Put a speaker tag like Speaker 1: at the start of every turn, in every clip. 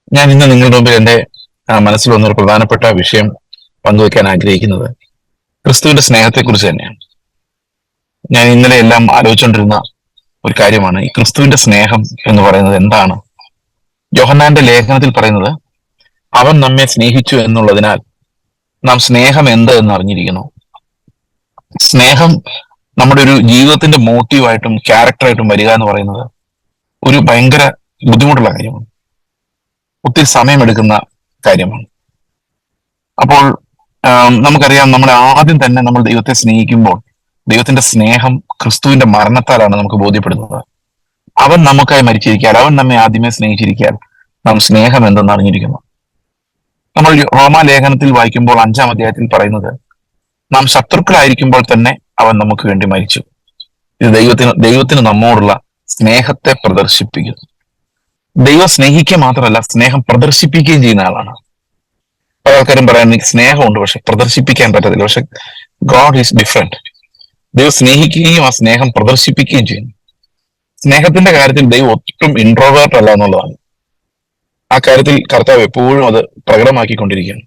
Speaker 1: ഞാൻ ഇന്ന് നിങ്ങളുടെ മുമ്പിൽ എൻ്റെ മനസ്സിൽ വന്നൊരു പ്രധാനപ്പെട്ട വിഷയം പങ്കുവയ്ക്കാൻ ആഗ്രഹിക്കുന്നത് ക്രിസ്തുവിന്റെ സ്നേഹത്തെക്കുറിച്ച് തന്നെയാണ്. ഞാൻ ഇന്നലെ എല്ലാം ആലോചിച്ചുകൊണ്ടിരുന്ന ഒരു കാര്യമാണ് ഈ ക്രിസ്തുവിന്റെ സ്നേഹം എന്ന് പറയുന്നത് എന്താണ്. യോഹന്നാന്റെ ലേഖനത്തിൽ പറയുന്നത് അവൻ നമ്മെ സ്നേഹിച്ചു എന്നുള്ളതിനാൽ നാം സ്നേഹം എന്ത് എന്ന് അറിഞ്ഞിരിക്കുന്നു. സ്നേഹം നമ്മുടെ ഒരു ജീവിതത്തിന്റെ മോട്ടീവായിട്ടും ക്യാരക്ടറായിട്ടും വരിക എന്ന് പറയുന്നത് ഒരു ഭയങ്കര ബുദ്ധിമുട്ടുള്ള കാര്യമാണ്, ഒത്തിരി സമയമെടുക്കുന്ന കാര്യമാണ്. അപ്പോൾ നമുക്കറിയാം, നമ്മൾ ആദ്യം തന്നെ നമ്മൾ ദൈവത്തെ സ്നേഹിക്കുമ്പോൾ ദൈവത്തിന്റെ സ്നേഹം ക്രിസ്തുവിന്റെ മരണത്താലാണ് നമുക്ക് ബോധ്യപ്പെടുന്നത്. അവൻ നമുക്കായി മരിച്ചിരിക്കാൻ, അവൻ നമ്മെ ആദ്യമേ സ്നേഹിച്ചിരിക്കാൻ നാം സ്നേഹം എന്തെന്ന് അറിഞ്ഞിരിക്കുന്നു. നമ്മൾ റോമാലേഖനത്തിൽ വായിക്കുമ്പോൾ 5-ാം അധ്യായത്തിൽ പറയുന്നത് നാം ശത്രുക്കളായിരിക്കുമ്പോൾ തന്നെ അവൻ നമുക്ക് വേണ്ടി മരിച്ചു. ഇത് ദൈവത്തിന് നമ്മോടുള്ള സ്നേഹത്തെ പ്രദർശിപ്പിക്കുന്നു. ദൈവം സ്നേഹിക്കുക മാത്രമല്ല, സ്നേഹം പ്രദർശിപ്പിക്കുകയും ചെയ്യുന്ന ആളാണ്. പല ആൾക്കാരും പറയാൻ എനിക്ക് സ്നേഹമുണ്ട് പക്ഷെ പ്രദർശിപ്പിക്കാൻ പറ്റത്തില്ല. പക്ഷെ ഗോഡ് ഈസ് ഡിഫറെന്റ്. ദൈവം സ്നേഹിക്കുകയും ആ സ്നേഹം പ്രദർശിപ്പിക്കുകയും ചെയ്യുന്നു. സ്നേഹത്തിന്റെ കാര്യത്തിൽ ദൈവം ഒട്ടും ഇൻട്രോവേർട്ട് അല്ല എന്നുള്ളതാണ്. ആ കാര്യത്തിൽ കർത്താവ് എപ്പോഴും അത് പ്രകടമാക്കിക്കൊണ്ടിരിക്കുകയാണ്.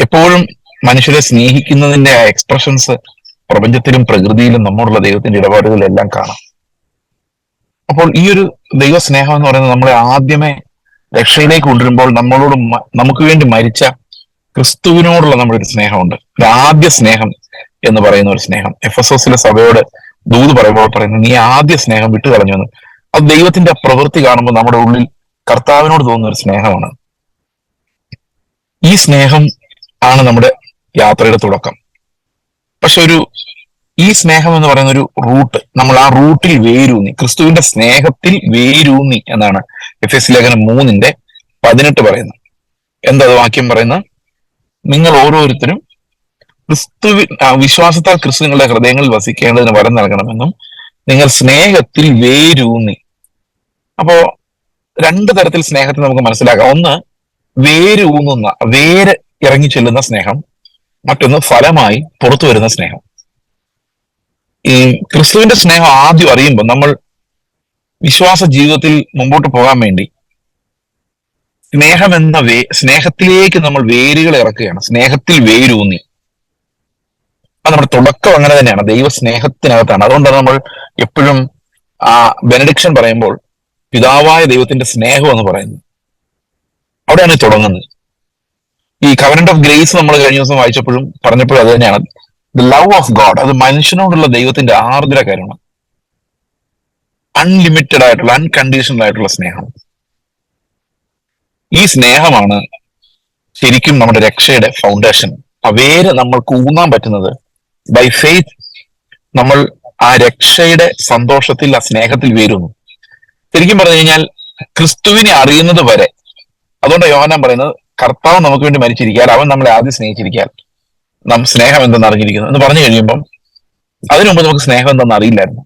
Speaker 1: എപ്പോഴും മനുഷ്യരെ സ്നേഹിക്കുന്നതിന്റെ ആ എക്സ്പ്രഷൻസ് പ്രപഞ്ചത്തിലും പ്രകൃതിയിലും നമ്മോടുള്ള ദൈവത്തിന്റെ ഇടപാടുകളിലെല്ലാം കാണാം. അപ്പോൾ ഈ ഒരു ദൈവസ്നേഹം എന്ന് പറയുന്നത് നമ്മളെ ആദ്യമേ രക്ഷയിലേക്ക് കൊണ്ടുവരുമ്പോൾ നമുക്ക് വേണ്ടി മരിച്ച ക്രിസ്തുവിനോടുള്ള നമ്മുടെ ഒരു സ്നേഹമുണ്ട്. ഒരു ആദ്യ സ്നേഹം എന്ന് പറയുന്ന ഒരു സ്നേഹം. എഫെസോസിലെ സഭയോട് ദൂത് പറയുമ്പോൾ പറയുന്നത് നീ ആദ്യ സ്നേഹം വിട്ടുകളഞ്ഞു എന്ന്. അത് ദൈവത്തിന്റെ പ്രവൃത്തി കാണുമ്പോൾ നമ്മുടെ ഉള്ളിൽ കർത്താവിനോട് തോന്നുന്ന ഒരു സ്നേഹമാണ്. ഈ സ്നേഹം ആണ് നമ്മുടെ യാത്രയുടെ തുടക്കം. പക്ഷെ ഈ സ്നേഹം എന്ന് പറയുന്ന ഒരു റൂട്ട്, നമ്മൾ ആ റൂട്ടിൽ വേരൂന്നി, ക്രിസ്തുവിന്റെ സ്നേഹത്തിൽ വേരൂന്നി എന്നാണ് എഫെസ്യ ലേഖനം 3:18 പറയുന്നത്. എന്താ വാക്യം പറയുന്നത്? നിങ്ങൾ ഓരോരുത്തരും വിശ്വാസത്താൽ ക്രിസ്തു നിങ്ങളുടെ ഹൃദയങ്ങളിൽ വസിക്കേണ്ടതിന് വരം നൽകണമെന്നും നിങ്ങൾ സ്നേഹത്തിൽ വേരൂന്നി. അപ്പോ 2 തരത്തിൽ സ്നേഹത്തെ നമുക്ക് മനസ്സിലാക്കാം. ഒന്ന്, വേര് ഇറങ്ങി ചെല്ലുന്ന സ്നേഹം. മറ്റൊന്ന് ഫലമായി പുറത്തു വരുന്ന സ്നേഹം. ഈ ക്രിസ്തുവിന്റെ സ്നേഹം ആദ്യം അറിയുമ്പോൾ നമ്മൾ വിശ്വാസ ജീവിതത്തിൽ മുമ്പോട്ട് പോകാൻ വേണ്ടി സ്നേഹത്തിലേക്ക് നമ്മൾ വേരുകൾ ഇറക്കുകയാണ്. സ്നേഹത്തിൽ വേരൂന്നി. അത് നമ്മുടെ തുടക്കം അങ്ങനെ തന്നെയാണ്, ദൈവ സ്നേഹത്തിനകത്താണ്. അതുകൊണ്ടാണ് നമ്മൾ എപ്പോഴും ആ ബെനഡിക്ഷൻ പറയുമ്പോൾ പിതാവായ ദൈവത്തിന്റെ സ്നേഹം എന്ന് പറയുന്നത്. അവിടെയാണ് തുടങ്ങുന്നത്. ഈ കവനന്റ് ഓഫ് ഗ്രേസ് നമ്മൾ കഴിഞ്ഞ ദിവസം വായിച്ചപ്പോഴും പറഞ്ഞപ്പോഴും അത് തന്നെയാണ്. ദ ലവ് ഓഫ് ഗോഡ്, അത് മനുഷ്യനോടുള്ള ദൈവത്തിന്റെ ആർദ്ര കരുണ, അൺലിമിറ്റഡ് ആയിട്ടുള്ള അൺകണ്ടീഷണൽ ആയിട്ടുള്ള സ്നേഹം. ഈ സ്നേഹമാണ് ശരിക്കും നമ്മുടെ രക്ഷയുടെ ഫൗണ്ടേഷൻ. ആ വേര് നമ്മൾക്ക് ഊന്നാൻ പറ്റുന്നത് ബൈ ഫെയ്ത്ത്. നമ്മൾ ആ രക്ഷയുടെ സന്തോഷത്തിൽ, ആ സ്നേഹത്തിൽ വേരുന്നു. ശരിക്കും പറഞ്ഞു കഴിഞ്ഞാൽ ക്രിസ്തുവിനെ അറിയുന്നത് വരെ. അതുകൊണ്ട് യോഹന്നാൻ പറയുന്നത് കർത്താവ് നമുക്ക് വേണ്ടി മരിച്ചിരിക്കാൻ, അവൻ നമ്മളെ ആദ്യം സ്നേഹിച്ചിരിക്കാൻ നാം സ്നേഹം എന്തെന്ന് അറിഞ്ഞിരിക്കുന്നു എന്ന് പറഞ്ഞു കഴിയുമ്പം അതിനു മുമ്പ് നമുക്ക് സ്നേഹം എന്തെന്ന് അറിയില്ലായിരുന്നു.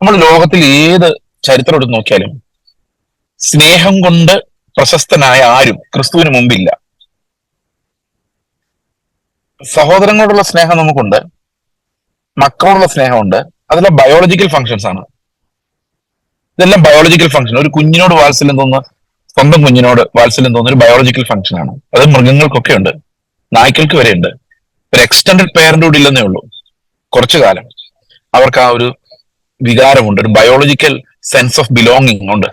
Speaker 1: നമ്മൾ ലോകത്തിൽ ഏത് ചരിത്രം എടുത്ത് നോക്കിയാലും സ്നേഹം കൊണ്ട് പ്രശസ്തനായ ആരും ക്രിസ്തുവിന് മുമ്പില്ല. സഹോദരങ്ങളോടുള്ള സ്നേഹം നമുക്കുണ്ട്, മക്കളോടുള്ള സ്നേഹമുണ്ട്. അതെല്ലാം ബയോളജിക്കൽ ഫങ്ഷൻസ് ആണ്. ഇതെല്ലാം ബയോളജിക്കൽ ഫങ്ഷൻ. ഒരു കുഞ്ഞിനോട് വാത്സല്യം തോന്നുന്ന, സ്വന്തം കുഞ്ഞിനോട് വാത്സല്യം തോന്നുന്ന ഒരു ബയോളജിക്കൽ ഫങ്ഷൻ ആണ്. അത് മൃഗങ്ങൾക്കൊക്കെ ഉണ്ട്, നായ്ക്കൾക്ക് വരെ ഉണ്ട്. ഒരു എക്സ്റ്റൻഡഡ് പേരന്റ് കൂടി ഇല്ലെന്നേ ഉള്ളൂ. കുറച്ചു കാലം അവർക്ക് ആ ഒരു വികാരമുണ്ട്, ഒരു ബയോളജിക്കൽ സെൻസ് ഓഫ് ബിലോങ്ങിങ് ഉണ്ട്.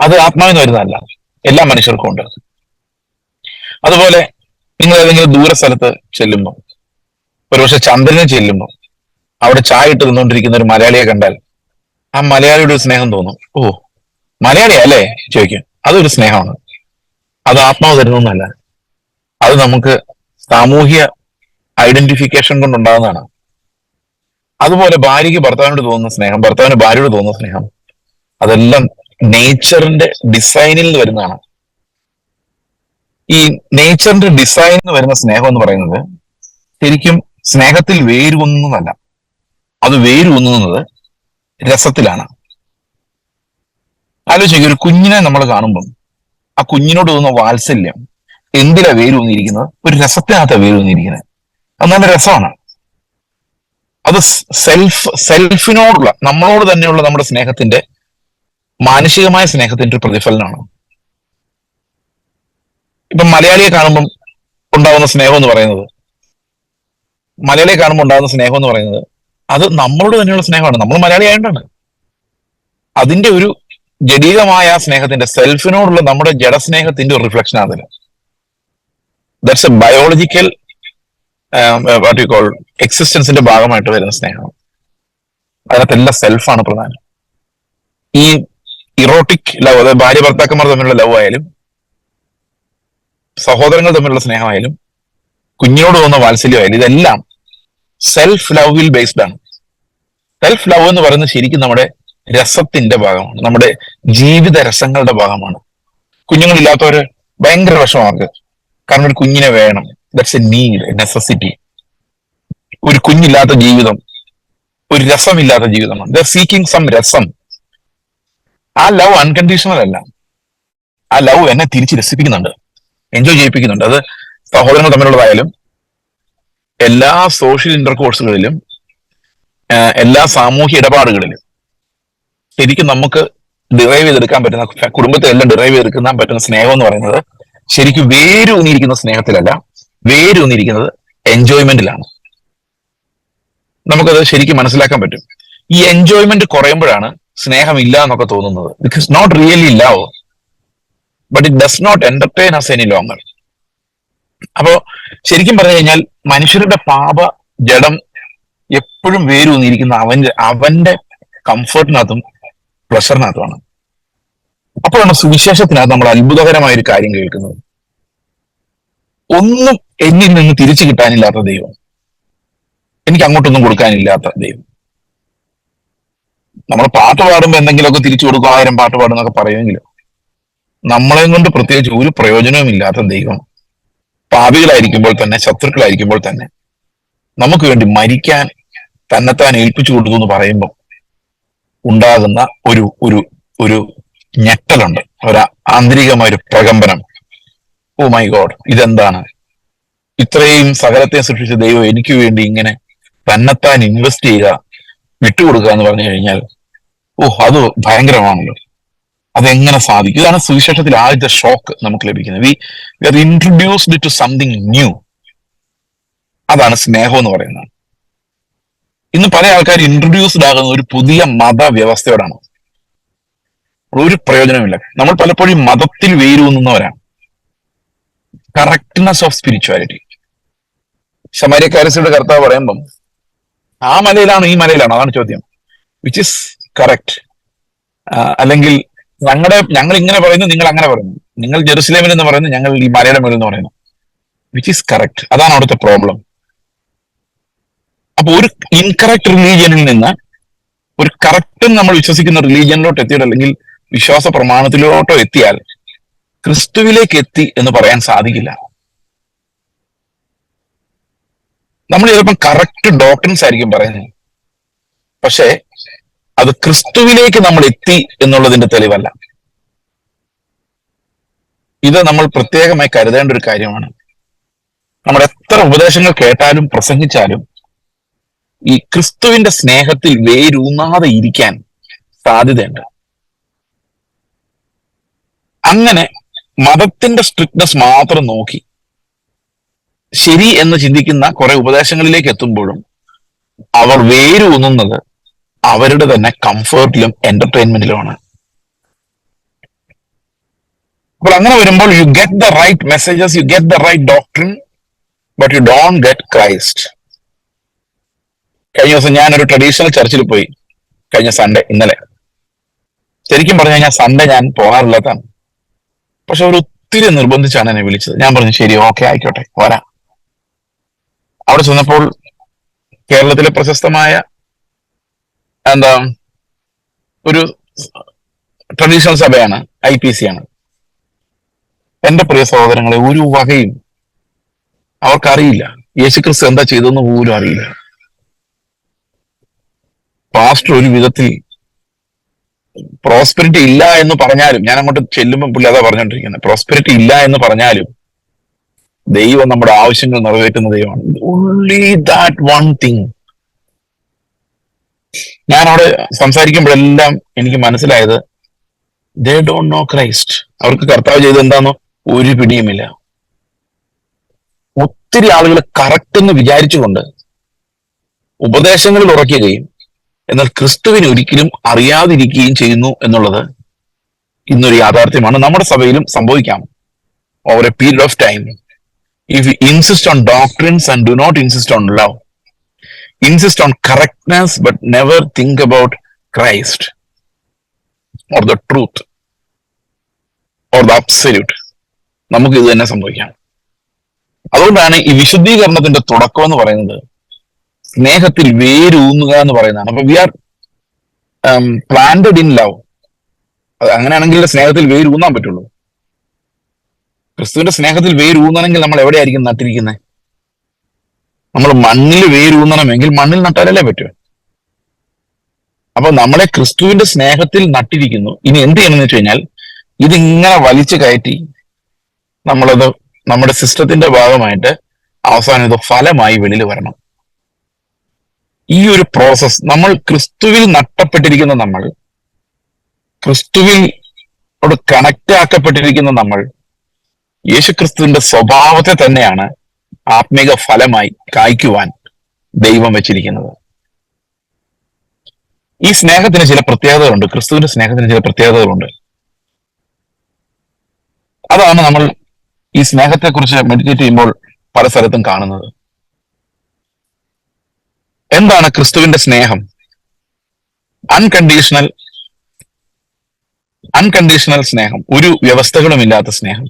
Speaker 1: അത് ആത്മാവിന് വരുന്നതല്ല, എല്ലാ മനുഷ്യർക്കും ഉണ്ട്. അതുപോലെ നിങ്ങൾ ഏതെങ്കിലും ദൂര സ്ഥലത്ത് ചെല്ലുമ്പോൾ, ഒരുപക്ഷെ ചന്ദ്രനെ ചെല്ലുമ്പോൾ, അവിടെ ചായ ഇട്ട് നിന്നുകൊണ്ടിരിക്കുന്ന ഒരു മലയാളിയെ കണ്ടാൽ ആ മലയാളിയുടെ ഒരു സ്നേഹം തോന്നും. ഓ, മലയാളിയാ അല്ലേ ചോദിക്കും. അതൊരു സ്നേഹമാണ്. അത് ആത്മാവ് തരുന്നൊന്നല്ല. അത് നമുക്ക് സാമൂഹ്യ ഐഡന്റിഫിക്കേഷൻ കൊണ്ടുണ്ടാകുന്നതാണ്. അതുപോലെ ഭാര്യയ്ക്ക് ഭർത്താവിനോട് തോന്നുന്ന സ്നേഹം, ഭർത്താവിന് ഭാര്യയോട് തോന്നുന്ന സ്നേഹം, അതെല്ലാം നേച്ചറിന്റെ ഡിസൈനിൽ നിന്ന് വരുന്നതാണ്. ഈ നേച്ചറിന്റെ ഡിസൈനിൽ നിന്ന് വരുന്ന സ്നേഹം എന്ന് പറയുന്നത് ശരിക്കും സ്നേഹത്തിൽ വേരൂന്നുന്നതല്ല. അത് വേരൂന്നുന്നത് രസത്തിലാണ്. ആലോചിക്കുക, ഒരു കുഞ്ഞിനെ നമ്മൾ കാണുമ്പം ആ കുഞ്ഞിനോട് തോന്നുന്ന വാത്സല്യം എന്തിലാ വേരൂന്നിരിക്കുന്നത്? ഒരു രസത്തിനകത്താണ് വേരൂന്നിരിക്കുന്നത്. അത് നല്ല രസമാണ്. അത് സെൽഫിനോടുള്ള, നമ്മളോട് തന്നെയുള്ള നമ്മുടെ സ്നേഹത്തിന്റെ മാനുഷികമായ സ്നേഹത്തിന്റെ ഒരു പ്രതിഫലനമാണ്. ഇപ്പം മലയാളിയെ കാണുമ്പം ഉണ്ടാവുന്ന സ്നേഹം എന്ന് പറയുന്നത് മലയാളിയെ കാണുമ്പോൾ ഉണ്ടാകുന്ന സ്നേഹം എന്ന് പറയുന്നത് അത് നമ്മളോട് തന്നെയുള്ള സ്നേഹമാണ്. നമ്മൾ മലയാളി ആയതുകൊണ്ടാണ്. അതിന്റെ ഒരു ജഡീകമായ ആ സ്നേഹത്തിന്റെ, സെൽഫിനോടുള്ള നമ്മുടെ ജഡസ്നേഹത്തിന്റെ ഒരു റിഫ്ലക്ഷൻ ആണ് അതിന്. That's a biological what you call എക്സിസ്റ്റൻസിന്റെ ഭാഗമായിട്ട് വരുന്ന സ്നേഹം. അതിനകത്തെല്ലാം സെൽഫാണ് പ്രധാനം. ഈ ഇറോട്ടിക് ലവ്, അതായത് ഭാര്യ ഭർത്താക്കന്മാർ തമ്മിലുള്ള ലവ് ആയാലും, സഹോദരങ്ങൾ തമ്മിലുള്ള സ്നേഹമായാലും, കുഞ്ഞിനോട് തോന്നുന്ന വാത്സല്യമായാലും, ഇതെല്ലാം സെൽഫ് ലവിൽ ബേസ്ഡ് ആണ്. സെൽഫ് ലവ് എന്ന് പറയുന്നത് ശരിക്കും നമ്മുടെ രസത്തിന്റെ ഭാഗമാണ്, നമ്മുടെ ജീവിത രസങ്ങളുടെ ഭാഗമാണ്. കുഞ്ഞുങ്ങളില്ലാത്തവര് ഭയങ്കര വിഷമമാർക്ക്, കാരണം ഒരു കുഞ്ഞിനെ വേണം. That's A need, A necessity. ഒരു കുഞ്ഞില്ലാത്ത ജീവിതം ഒരു രസമില്ലാത്ത ജീവിതമാണ്. ദ സീക്കിംഗ് സം രസം. ആ ലവ് അൺകണ്ടീഷണൽ അല്ല. ആ ലവ് എന്നെ തിരിച്ച് രസിപ്പിക്കുന്നുണ്ട്, എൻജോയ് ചെയ്യിപ്പിക്കുന്നുണ്ട്. അത് സഹോദരങ്ങൾ തമ്മിലുള്ളതായാലും, എല്ലാ സോഷ്യൽ ഇന്റർകോഴ്സുകളിലും, എല്ലാ സാമൂഹ്യ ഇടപാടുകളിലും ശരിക്കും നമുക്ക് ഡിറൈവ് ചെയ്തെടുക്കാൻ പറ്റുന്ന, കുടുംബത്തെ എല്ലാം ഡിറൈവ് ചെയ്തെടുക്കാൻ പറ്റുന്ന സ്നേഹം എന്ന് പറയുന്നത് ശരിക്കും വേരൂന്നിയിരിക്കുന്ന സ്നേഹത്തിലല്ല, വേരൂന്നിയിരിക്കുന്നത് എൻജോയ്മെന്റിലാണ്. നമുക്കത് ശരിക്കും മനസ്സിലാക്കാൻ പറ്റും. ഈ എൻജോയ്മെന്റ് കുറയുമ്പോഴാണ് സ്നേഹം ഇല്ല എന്നൊക്കെ തോന്നുന്നത്. Because not really love, but it does not entertain us any longer. അപ്പോ ശരിക്കും പറഞ്ഞു കഴിഞ്ഞാൽ മനുഷ്യരുടെ പാപ ജഡം എപ്പോഴും വേരൂന്നിയിരിക്കുന്ന അവന്റെ കംഫർട്ടിനകത്തും പ്ലഷറിനകത്തുമാണ്. അപ്പോഴാണ് സുവിശേഷത്തിനകത്ത് നമ്മൾ അത്ഭുതകരമായ ഒരു കാര്യം കേൾക്കുന്നത്. ഒന്നും എന്നിൽ നിന്ന് തിരിച്ചു കിട്ടാനില്ലാത്ത ദൈവം, എനിക്ക് അങ്ങോട്ടൊന്നും കൊടുക്കാനില്ലാത്ത ദൈവം. നമ്മൾ പാട്ട് പാടുമ്പോൾ എന്തെങ്കിലുമൊക്കെ തിരിച്ചു കൊടുക്കും, 1000 പാട്ട് പാടുന്നൊക്കെ പറയുമെങ്കിലും നമ്മളെ കൊണ്ട് പ്രത്യേകിച്ച് ഒരു പ്രയോജനവും ഇല്ലാത്ത ദൈവം പാപികളായിരിക്കുമ്പോൾ തന്നെ, ശത്രുക്കളായിരിക്കുമ്പോൾ തന്നെ നമുക്ക് വേണ്ടി മരിക്കാൻ തന്നെത്താൻ ഏൽപ്പിച്ചു കൊടുത്തു എന്ന് പറയുമ്പോൾ ഉണ്ടാകുന്ന ഒരു ഒരു ഒരു ഞെട്ടലുണ്ട്, ഒരു ആന്തരികമായ ഒരു പ്രകമ്പനം. ഓ മൈ ഗോഡ്, ഇതെന്താണ്? ഇത്രയും സകലത്തെ സൃഷ്ടിച്ച ദൈവം എനിക്ക് വേണ്ടി ഇങ്ങനെ തന്നെത്താൻ ഇൻവെസ്റ്റ് ചെയ്യുക, വിട്ടുകൊടുക്കുക എന്ന് പറഞ്ഞു കഴിഞ്ഞാൽ, അത് ഭയങ്കരമാണല്ലോ. അതെങ്ങനെ സാധിക്കും? ഇതാണ് സുവിശേഷത്തിൽ ആദ്യത്തെ ഷോക്ക് നമുക്ക് ലഭിക്കുന്നത്. We are introduced to something new. അതാണ് സ്നേഹം എന്ന് പറയുന്നത്. ഇന്ന് പല ആൾക്കാർ ഇൻട്രൊഡ്യൂസ്ഡ് ആകുന്ന ഒരു പുതിയ മതവ്യവസ്ഥയോടാണ്. ഒരു പ്രയോജനമില്ല. നമ്മൾ പലപ്പോഴും മതത്തിൽ വേരൂന്നുന്നവരാണ്. Correctness of spirituality. ശമര്യക്കാരസിയുടെ കർത്താവ് പറയുമ്പം ആ മലയിലാണോ ഈ മലയിലാണോ, അതാണ് ചോദ്യം. Which is correct? അല്ലെങ്കിൽ ഞങ്ങൾ ഇങ്ങനെ പറയുന്നു, നിങ്ങൾ അങ്ങനെ പറയുന്നു. നിങ്ങൾ ജെറുസലേമിൽ എന്ന് പറയുന്നു, ഞങ്ങൾ ഈ മലയുടെ മേളിൽ എന്ന് പറയുന്നു. Which is correct? അതാണ് അവിടുത്തെ പ്രോബ്ലം. അപ്പൊ ഒരു ഇൻകറക്റ്റ് റിലീജിയനിൽ നിന്ന് ഒരു കറക്റ്റ് നമ്മൾ വിശ്വസിക്കുന്ന റിലീജിയനിലോട്ട് എത്തിയിട്ട്, അല്ലെങ്കിൽ വിശ്വാസ പ്രമാണത്തിലോട്ടോ എത്തിയാൽ ക്രിസ്തുവിലേക്ക് എത്തി എന്ന് പറയാൻ സാധിക്കില്ല. നമ്മൾ ചിലപ്പം കറക്റ്റ് ഡോക്ടറിൻസ് ആയിരിക്കും പറയുന്നത്, പക്ഷെ അത് ക്രിസ്തുവിലേക്ക് നമ്മൾ എത്തി എന്നുള്ളതിന്റെ തെളിവല്ല. ഇത് നമ്മൾ പ്രത്യേകമായി കരുതേണ്ട ഒരു കാര്യമാണ്. നമ്മൾ എത്ര ഉപദേശങ്ങൾ കേട്ടാലും പ്രസംഗിച്ചാലും ഈ ക്രിസ്തുവിന്റെ സ്നേഹത്തിൽ വേരൂന്നാതെ ഇരിക്കാൻ സാധ്യതയുണ്ട്. അങ്ങനെ മതത്തിന്റെ സ്ട്രിക്ട്നെസ് മാത്രം നോക്കി ശരി എന്ന് ചിന്തിക്കുന്ന കുറെ ഉപദേശങ്ങളിലേക്ക് എത്തുമ്പോഴും അവർ വേരൂന്നുന്നത് അവരുടെ തന്നെ കംഫർട്ടിലും എന്റർടൈൻമെന്റിലുമാണ്. അപ്പോൾ അങ്ങനെ വരുമ്പോൾ you get the right messages, you get the right doctrine, but you don't get Christ. കഴിഞ്ഞ ദിവസം ഞാനൊരു ട്രഡീഷണൽ ചർച്ചിൽ പോയി. കഴിഞ്ഞ സൺഡേ, ഇന്നലെ. ശരിക്കും പറഞ്ഞു കഴിഞ്ഞാൽ സൺഡേ ഞാൻ പോകാറില്ലാത്തതാണ്. പക്ഷെ അവർ ഒത്തിരി നിർബന്ധിച്ചാണ് എന്നെ വിളിച്ചത്. ഞാൻ പറഞ്ഞു ശരി, ഓക്കെ, ആയിക്കോട്ടെ, വരാം. അവിടെ ചെന്നപ്പോൾ കേരളത്തിലെ പ്രശസ്തമായ ഒരു ട്രഡീഷണൽ സഭയാണ്, IPC ആണ്. എന്റെ പ്രിയ സഹോദരങ്ങളെ, ഒരു വകയും അവർക്കറിയില്ല. യേശുക്രിസ്തു എന്താ ചെയ്തെന്ന് പോലും അറിയില്ല. പാസ്റ്റർ ഒരു വിധത്തിൽ പ്രോസ്പെരിറ്റി ഇല്ല എന്ന് പറഞ്ഞാലും, ഞാൻ അങ്ങോട്ട് ചെല്ലുമ്പോൾ പുള്ളി അതാ പറഞ്ഞുകൊണ്ടിരിക്കുന്നത്, പ്രോസ്പെരിറ്റി ഇല്ല എന്ന് പറഞ്ഞാലും ദൈവം നമ്മുടെ ആവശ്യങ്ങൾ നിറവേറ്റുന്ന ദൈവമാണ്. Only that one thing. ഞാൻ അവിടെ സംസാരിക്കുമ്പോഴെല്ലാം എനിക്ക് മനസ്സിലായത്, ദേ ഡോണ്ട് നോ ക്രൈസ്റ്റ്. അവർക്ക് കർത്താവ് ചെയ്ത് എന്താണോ ഒരു പിടിയുമില്ല. ഒത്തിരി ആളുകൾ കറക്റ്റ് എന്ന് വിചാരിച്ചുകൊണ്ട് ഉപദേശങ്ങളിൽ ഉറയ്ക്കുകയും എന്നാൽ ക്രിസ്തുവിനെ ഒരിക്കലും അറിയാതിരിക്കുകയും ചെയ്യുന്നു എന്നുള്ളത് ഇന്നൊരു യാഥാർത്ഥ്യമാണ്. നമ്മുടെ സഭയിലും സംഭവിക്കാം. Over A period of time, if you insist on doctrines and do not insist on love, insist on correctness but never think about Christ or the truth or the absolute, നമുക്ക് ഇത് തന്നെ സംഭവിക്കാം. അതുകൊണ്ടാണ് ഈ വിശുദ്ധീകരണത്തിന്റെ തുടക്കം എന്ന് പറയുന്നത് സ്നേഹത്തിൽ വേരൂന്നുക എന്ന് പറയുന്നതാണ്. അപ്പൊ we are planted in love. അങ്ങനെയാണെങ്കിൽ സ്നേഹത്തിൽ വേരൂന്നാൻ പറ്റുള്ളൂ. ക്രിസ്തുവിന്റെ സ്നേഹത്തിൽ വേരൂന്നണമെങ്കിൽ നമ്മൾ എവിടെയായിരിക്കും നട്ടിരിക്കുന്നത്? നമ്മൾ മണ്ണിൽ വേരൂന്നണമെങ്കിൽ മണ്ണിൽ നട്ടാലല്ലേ പറ്റൂ. അപ്പൊ നമ്മളെ ക്രിസ്തുവിന്റെ സ്നേഹത്തിൽ നട്ടിരിക്കുന്നു. ഇനി എന്ത് ചെയ്യണമെന്ന് വെച്ച് കഴിഞ്ഞാൽ ഇതിങ്ങനെ വലിച്ചു കയറ്റി നമ്മളത് നമ്മുടെ സിസ്റ്റത്തിന്റെ ഭാഗമായിട്ട് അവസാനം ഇത് ഫലമായി വെളിയിൽ വരണം. ഈ ഒരു പ്രോസസ്, നമ്മൾ ക്രിസ്തുവിൽ നട്ടപ്പെട്ടിരിക്കുന്ന നമ്മൾ, ക്രിസ്തുവിൽ കണക്ട് ആക്കപ്പെട്ടിരിക്കുന്ന നമ്മൾ, യേശുക്രിസ്തുവിന്റെ സ്വഭാവത്തെ തന്നെയാണ് ആത്മീക ഫലമായി കായ്ക്കുവാൻ ദൈവം വെച്ചിരിക്കുന്നത്. ഈ സ്നേഹത്തിന് ചില പ്രത്യേകതകളുണ്ട്. ക്രിസ്തുവിന്റെ സ്നേഹത്തിന് ചില പ്രത്യേകതകളുണ്ട്. അതാണ് നമ്മൾ ഈ സ്നേഹത്തെക്കുറിച്ച് മെഡിറ്റേറ്റ് ചെയ്യുമ്പോൾ പല സ്ഥലത്തും കാണുന്നത്. എന്താണ് ക്രിസ്തുവിന്റെ സ്നേഹം? അൺകണ്ടീഷണൽ സ്നേഹം, ഒരു വ്യവസ്ഥകളുമില്ലാത്ത സ്നേഹം.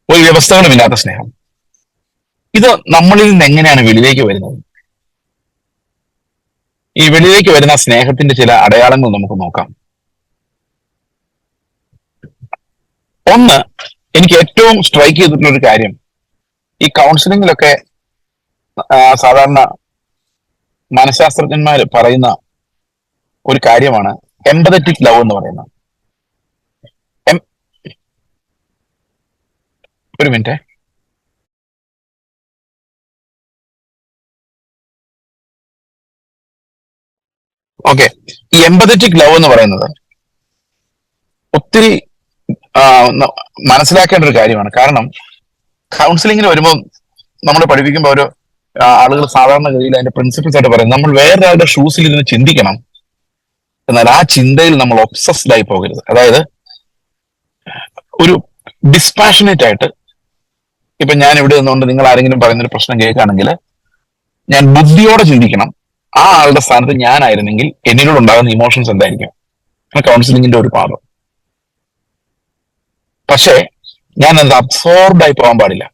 Speaker 1: ഒരു വ്യവസ്ഥകളുമില്ലാത്ത സ്നേഹം. ഇത് നമ്മളിൽ നിന്ന് എങ്ങനെയാണ് വെളിയിലേക്ക് വരുന്നത്? ഈ വെളിയിലേക്ക് വരുന്ന സ്നേഹത്തിന്റെ ചില അടയാളങ്ങൾ നമുക്ക് നോക്കാം. ഒന്ന്, എനിക്ക് ഏറ്റവും സ്ട്രൈക്ക് ചെയ്തിട്ടുള്ള ഒരു കാര്യം, ഈ കൗൺസിലിങ്ങിലൊക്കെ സാധാരണ മനഃശാസ്ത്രജ്ഞന്മാർ പറയുന്ന ഒരു കാര്യമാണ് എംപതറ്റിക് ലവ് എന്ന് പറയുന്നത്. ഒരു മിനിറ്റ്. ഓക്കെ, ഈ എംപതറ്റിക് ലവ് എന്ന് പറയുന്നത് ഒത്തിരി മനസ്സിലാക്കേണ്ട ഒരു കാര്യമാണ്. കാരണം കൗൺസിലിങ്ങിന് വരുമ്പോൾ നമ്മൾ പഠിപ്പിക്കുമ്പോൾ ഒരു ആളുകൾ സാധാരണഗതിയിൽ അതിന്റെ പ്രിൻസിപ്പിൾസ് ആയിട്ട് പറയും, നമ്മൾ വേറൊരാളുടെ ഷൂസിൽ ഇരുന്ന് ചിന്തിക്കണം, എന്നാൽ ആ ചിന്തയിൽ നമ്മൾ ഒബ്സസ്ഡ് ആയി പോകരുത്. അതായത് ഒരു ഡിസ്പാഷനേറ്റ് ആയിട്ട്, ഇപ്പൊ ഞാൻ ഇവിടെ നിന്നുകൊണ്ട് നിങ്ങൾ ആരെങ്കിലും പറയുന്നൊരു പ്രശ്നം കേൾക്കുകയാണെങ്കിൽ ഞാൻ ബുദ്ധിയോടെ ചിന്തിക്കണം, ആ ആളുടെ സ്ഥാനത്ത് ഞാനായിരുന്നെങ്കിൽ എന്നിനോട് ഉണ്ടാകുന്ന ഇമോഷൻസ് എന്തായിരിക്കും. കൗൺസിലിങ്ങിന്റെ ഒരു പാഠം. പക്ഷേ ഞാൻ അത് അബ്സോർബ്ഡ് ആയി പോകാൻ പാടില്ല.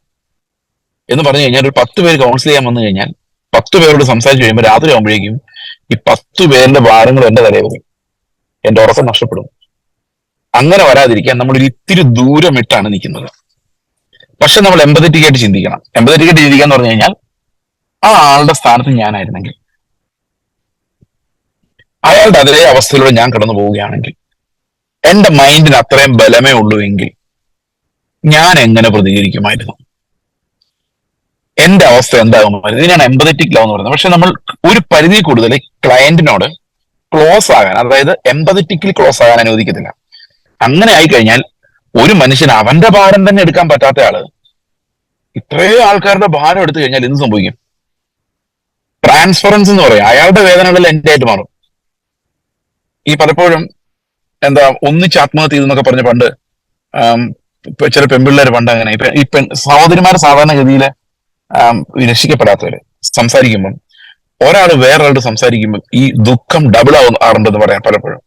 Speaker 1: എന്ന് പറഞ്ഞു കഴിഞ്ഞാൽ ഒരു 10 പേര് കൗൺസിൽ ചെയ്യാൻ വന്നു കഴിഞ്ഞാൽ 10 പേരോട് സംസാരിച്ച് കഴിയുമ്പോൾ രാത്രി ആകുമ്പോഴേക്കും ഈ 10 പേരുടെ ഭാരങ്ങൾ എന്റെ തലയിൽ വരും, എന്റെ ഉറക്കം നഷ്ടപ്പെടും. അങ്ങനെ വരാതിരിക്കാൻ നമ്മൾ ഒരു ഇത്തിരി ദൂരമിട്ടാണ് നിൽക്കുന്നത്. പക്ഷെ നമ്മൾ എംപതറ്റിക് ആയിട്ട് ചിന്തിക്കണം. എംപതറ്റിക് ആയിട്ട് ചിന്തിക്കുക എന്ന് പറഞ്ഞു കഴിഞ്ഞാൽ ആ ആളുടെ സ്ഥാനത്ത് ഞാനായിരുന്നെങ്കിൽ, അയാളുടെ അതേ അവസ്ഥയിലൂടെ ഞാൻ കടന്നു പോവുകയാണെങ്കിൽ, എന്റെ മൈൻഡിന് അത്രയും ബലമേ ഉള്ളൂ എങ്കിൽ ഞാൻ എങ്ങനെ പ്രതികരിക്കുമായിരുന്നു, എന്റെ അവസ്ഥ എന്താകുമായിരുന്നു? ഇതിനാണ് എംപതറ്റിക് ലവ് എന്ന് പറയുന്നത്. പക്ഷെ നമ്മൾ ഒരു പരിധി കൂടുതൽ ക്ലയന്റിനോട് ക്ലോസ് ആകാൻ, അതായത് എംപതറ്റിക്കലി ക്ലോസ് ആകാൻ അനുവദിക്കത്തില്ല. അങ്ങനെ ആയിക്കഴിഞ്ഞാൽ ഒരു മനുഷ്യന് അവന്റെ ഭാരം തന്നെ എടുക്കാൻ പറ്റാത്ത ആള് ഇത്രയും ആൾക്കാരുടെ ഭാരം എടുത്തു കഴിഞ്ഞാൽ എന്ത് സംഭവിക്കും? ട്രാൻസ്ഫറൻസ് എന്ന് പറയും. അയാളുടെ വേദനകളിൽ എന്റെ ആയിട്ട് മാറും. ഈ പലപ്പോഴും ഒന്നിച്ച് ആത്മഹത്യ ചെയ്തെന്നൊക്കെ പറഞ്ഞ പണ്ട് ചില പെൺപിള്ളേർ പണ്ട് അങ്ങനെ ഈ സഹോദരിമാർ സാധാരണഗതിയിൽ രക്ഷിക്കപ്പെടാത്തവര് സംസാരിക്കുമ്പം ഒരാള് വേറൊരാളോട് സംസാരിക്കുമ്പോൾ ഈ ദുഃഖം ഡബിൾ ആറുണ്ടെന്ന് പറയാം പലപ്പോഴും.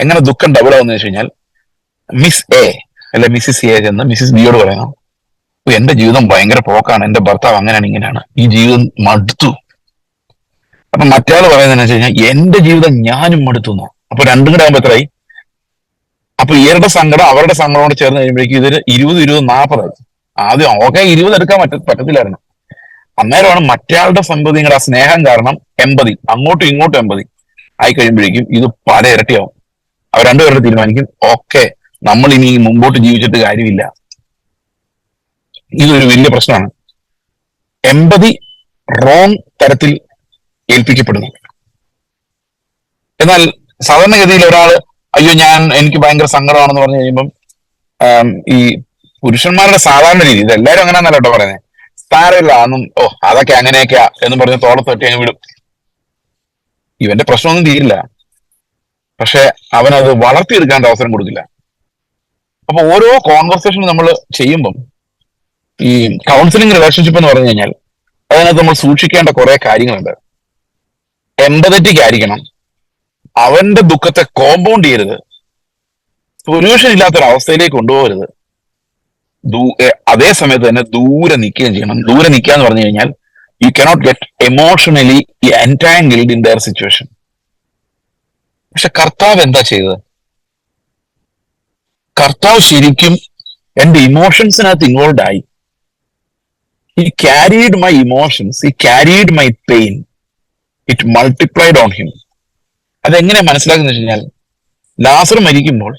Speaker 1: എങ്ങനെ ദുഃഖം ഡബിൾ ആവുന്ന വെച്ച് കഴിഞ്ഞാൽ മിസ് എ അല്ലെ മിസ്സിസ് എ ചെന്ന് മിസ്സിസ് ബിയോട് പറയണം, എന്റെ ജീവിതം ഭയങ്കര പോക്കാണ്, എന്റെ ഭർത്താവ് അങ്ങനെയാണ് ഇങ്ങനെയാണ്, ഈ ജീവിതം മടുത്തു. അപ്പൊ മറ്റയാൾ പറയുന്നതെന്ന് വെച്ച് കഴിഞ്ഞാൽ എന്റെ ജീവിതം ഞാനും മടുത്തു. അപ്പൊ രണ്ടും കൂടെ ആകുമ്പോ എത്രയായി? അപ്പൊ ഇവരുടെ സങ്കടം അവരുടെ സങ്കടം കൂടെ ചേർന്ന് കഴിയുമ്പോഴേക്കും ഇതിൽ 20, 40 ആദ്യം ഓക്കെ 20 എടുക്കാൻ പറ്റത്തില്ലായിരുന്നു. അന്നേരമാണ് മറ്റയാളുടെ സമ്പതി ആ സ്നേഹം കാരണം എമ്പതി, അങ്ങോട്ടും ഇങ്ങോട്ടും എമ്പതി ആയി കഴിയുമ്പോഴേക്കും ഇത് പല ഇരട്ടിയാവും. അവർ രണ്ടുപേരുടെ തീരുമാനിക്കും, ഓക്കെ നമ്മൾ ഇനി മുമ്പോട്ട് ജീവിച്ചിട്ട് കാര്യമില്ല. ഇതൊരു വലിയ പ്രശ്നമാണ്. എമ്പതി റോങ് തരത്തിൽ ഏൽപ്പിക്കപ്പെടുന്നു. എന്നാൽ സാധാരണഗതിയിൽ ഒരാള് അയ്യോ എനിക്ക് ഭയങ്കര സങ്കടമാണെന്ന് പറഞ്ഞു കഴിയുമ്പം ഈ പുരുഷന്മാരുടെ സാധാരണ രീതി, ഇത് എല്ലാവരും അങ്ങനെയാണെന്നല്ല കേട്ടോ പറയുന്നത്, സാരമില്ല അന്നും ഓ അതൊക്കെ അങ്ങനെയൊക്കെയാ എന്ന് പറഞ്ഞ് തോളത്ത് തട്ടി അങ്ങ് വിടും. ഇവന്റെ പ്രശ്നമൊന്നും തീരില്ല, പക്ഷെ അവനത് വളർത്തിയെടുക്കാൻ അവസരം കൊടുക്കില്ല. അപ്പൊ ഓരോ കോൺവെർസേഷൻ നമ്മൾ ചെയ്യുമ്പം, ഈ കൗൺസിലിംഗ് റിലേഷൻഷിപ്പ് എന്ന് പറഞ്ഞു കഴിഞ്ഞാൽ അതിനകത്ത് നമ്മൾ സൂക്ഷിക്കേണ്ട കുറെ കാര്യങ്ങളുണ്ട്. എംപതറ്റിക് ആയിരിക്കണം, അവന്റെ ദുഃഖത്തെ കോമ്പൗണ്ട് ചെയ്യരുത്, സൊല്യൂഷൻ ഇല്ലാത്തൊരവസ്ഥയിലേക്ക് കൊണ്ടുപോകരുത്. അതേ സമയത്ത് തന്നെ ദൂരെ നിൽക്കുകയും ചെയ്യണം. ദൂരെ നിൽക്കുക എന്ന് പറഞ്ഞു കഴിഞ്ഞാൽ you cannot get emotionally entangled in their situation. പക്ഷെ കർത്താവ് എന്താ ചെയ്തത്? കർത്താവ് ശരിക്കും എന്റെ ഇമോഷൻസിനകത്ത് ഇൻവോൾവ് ആയി. He carried my emotions, he carried my pain, it multiplied on him. അതെങ്ങനെ മനസ്സിലാക്കുന്ന വെച്ച് കഴിഞ്ഞാൽ, ലാസർ മരിക്കുമ്പോൾ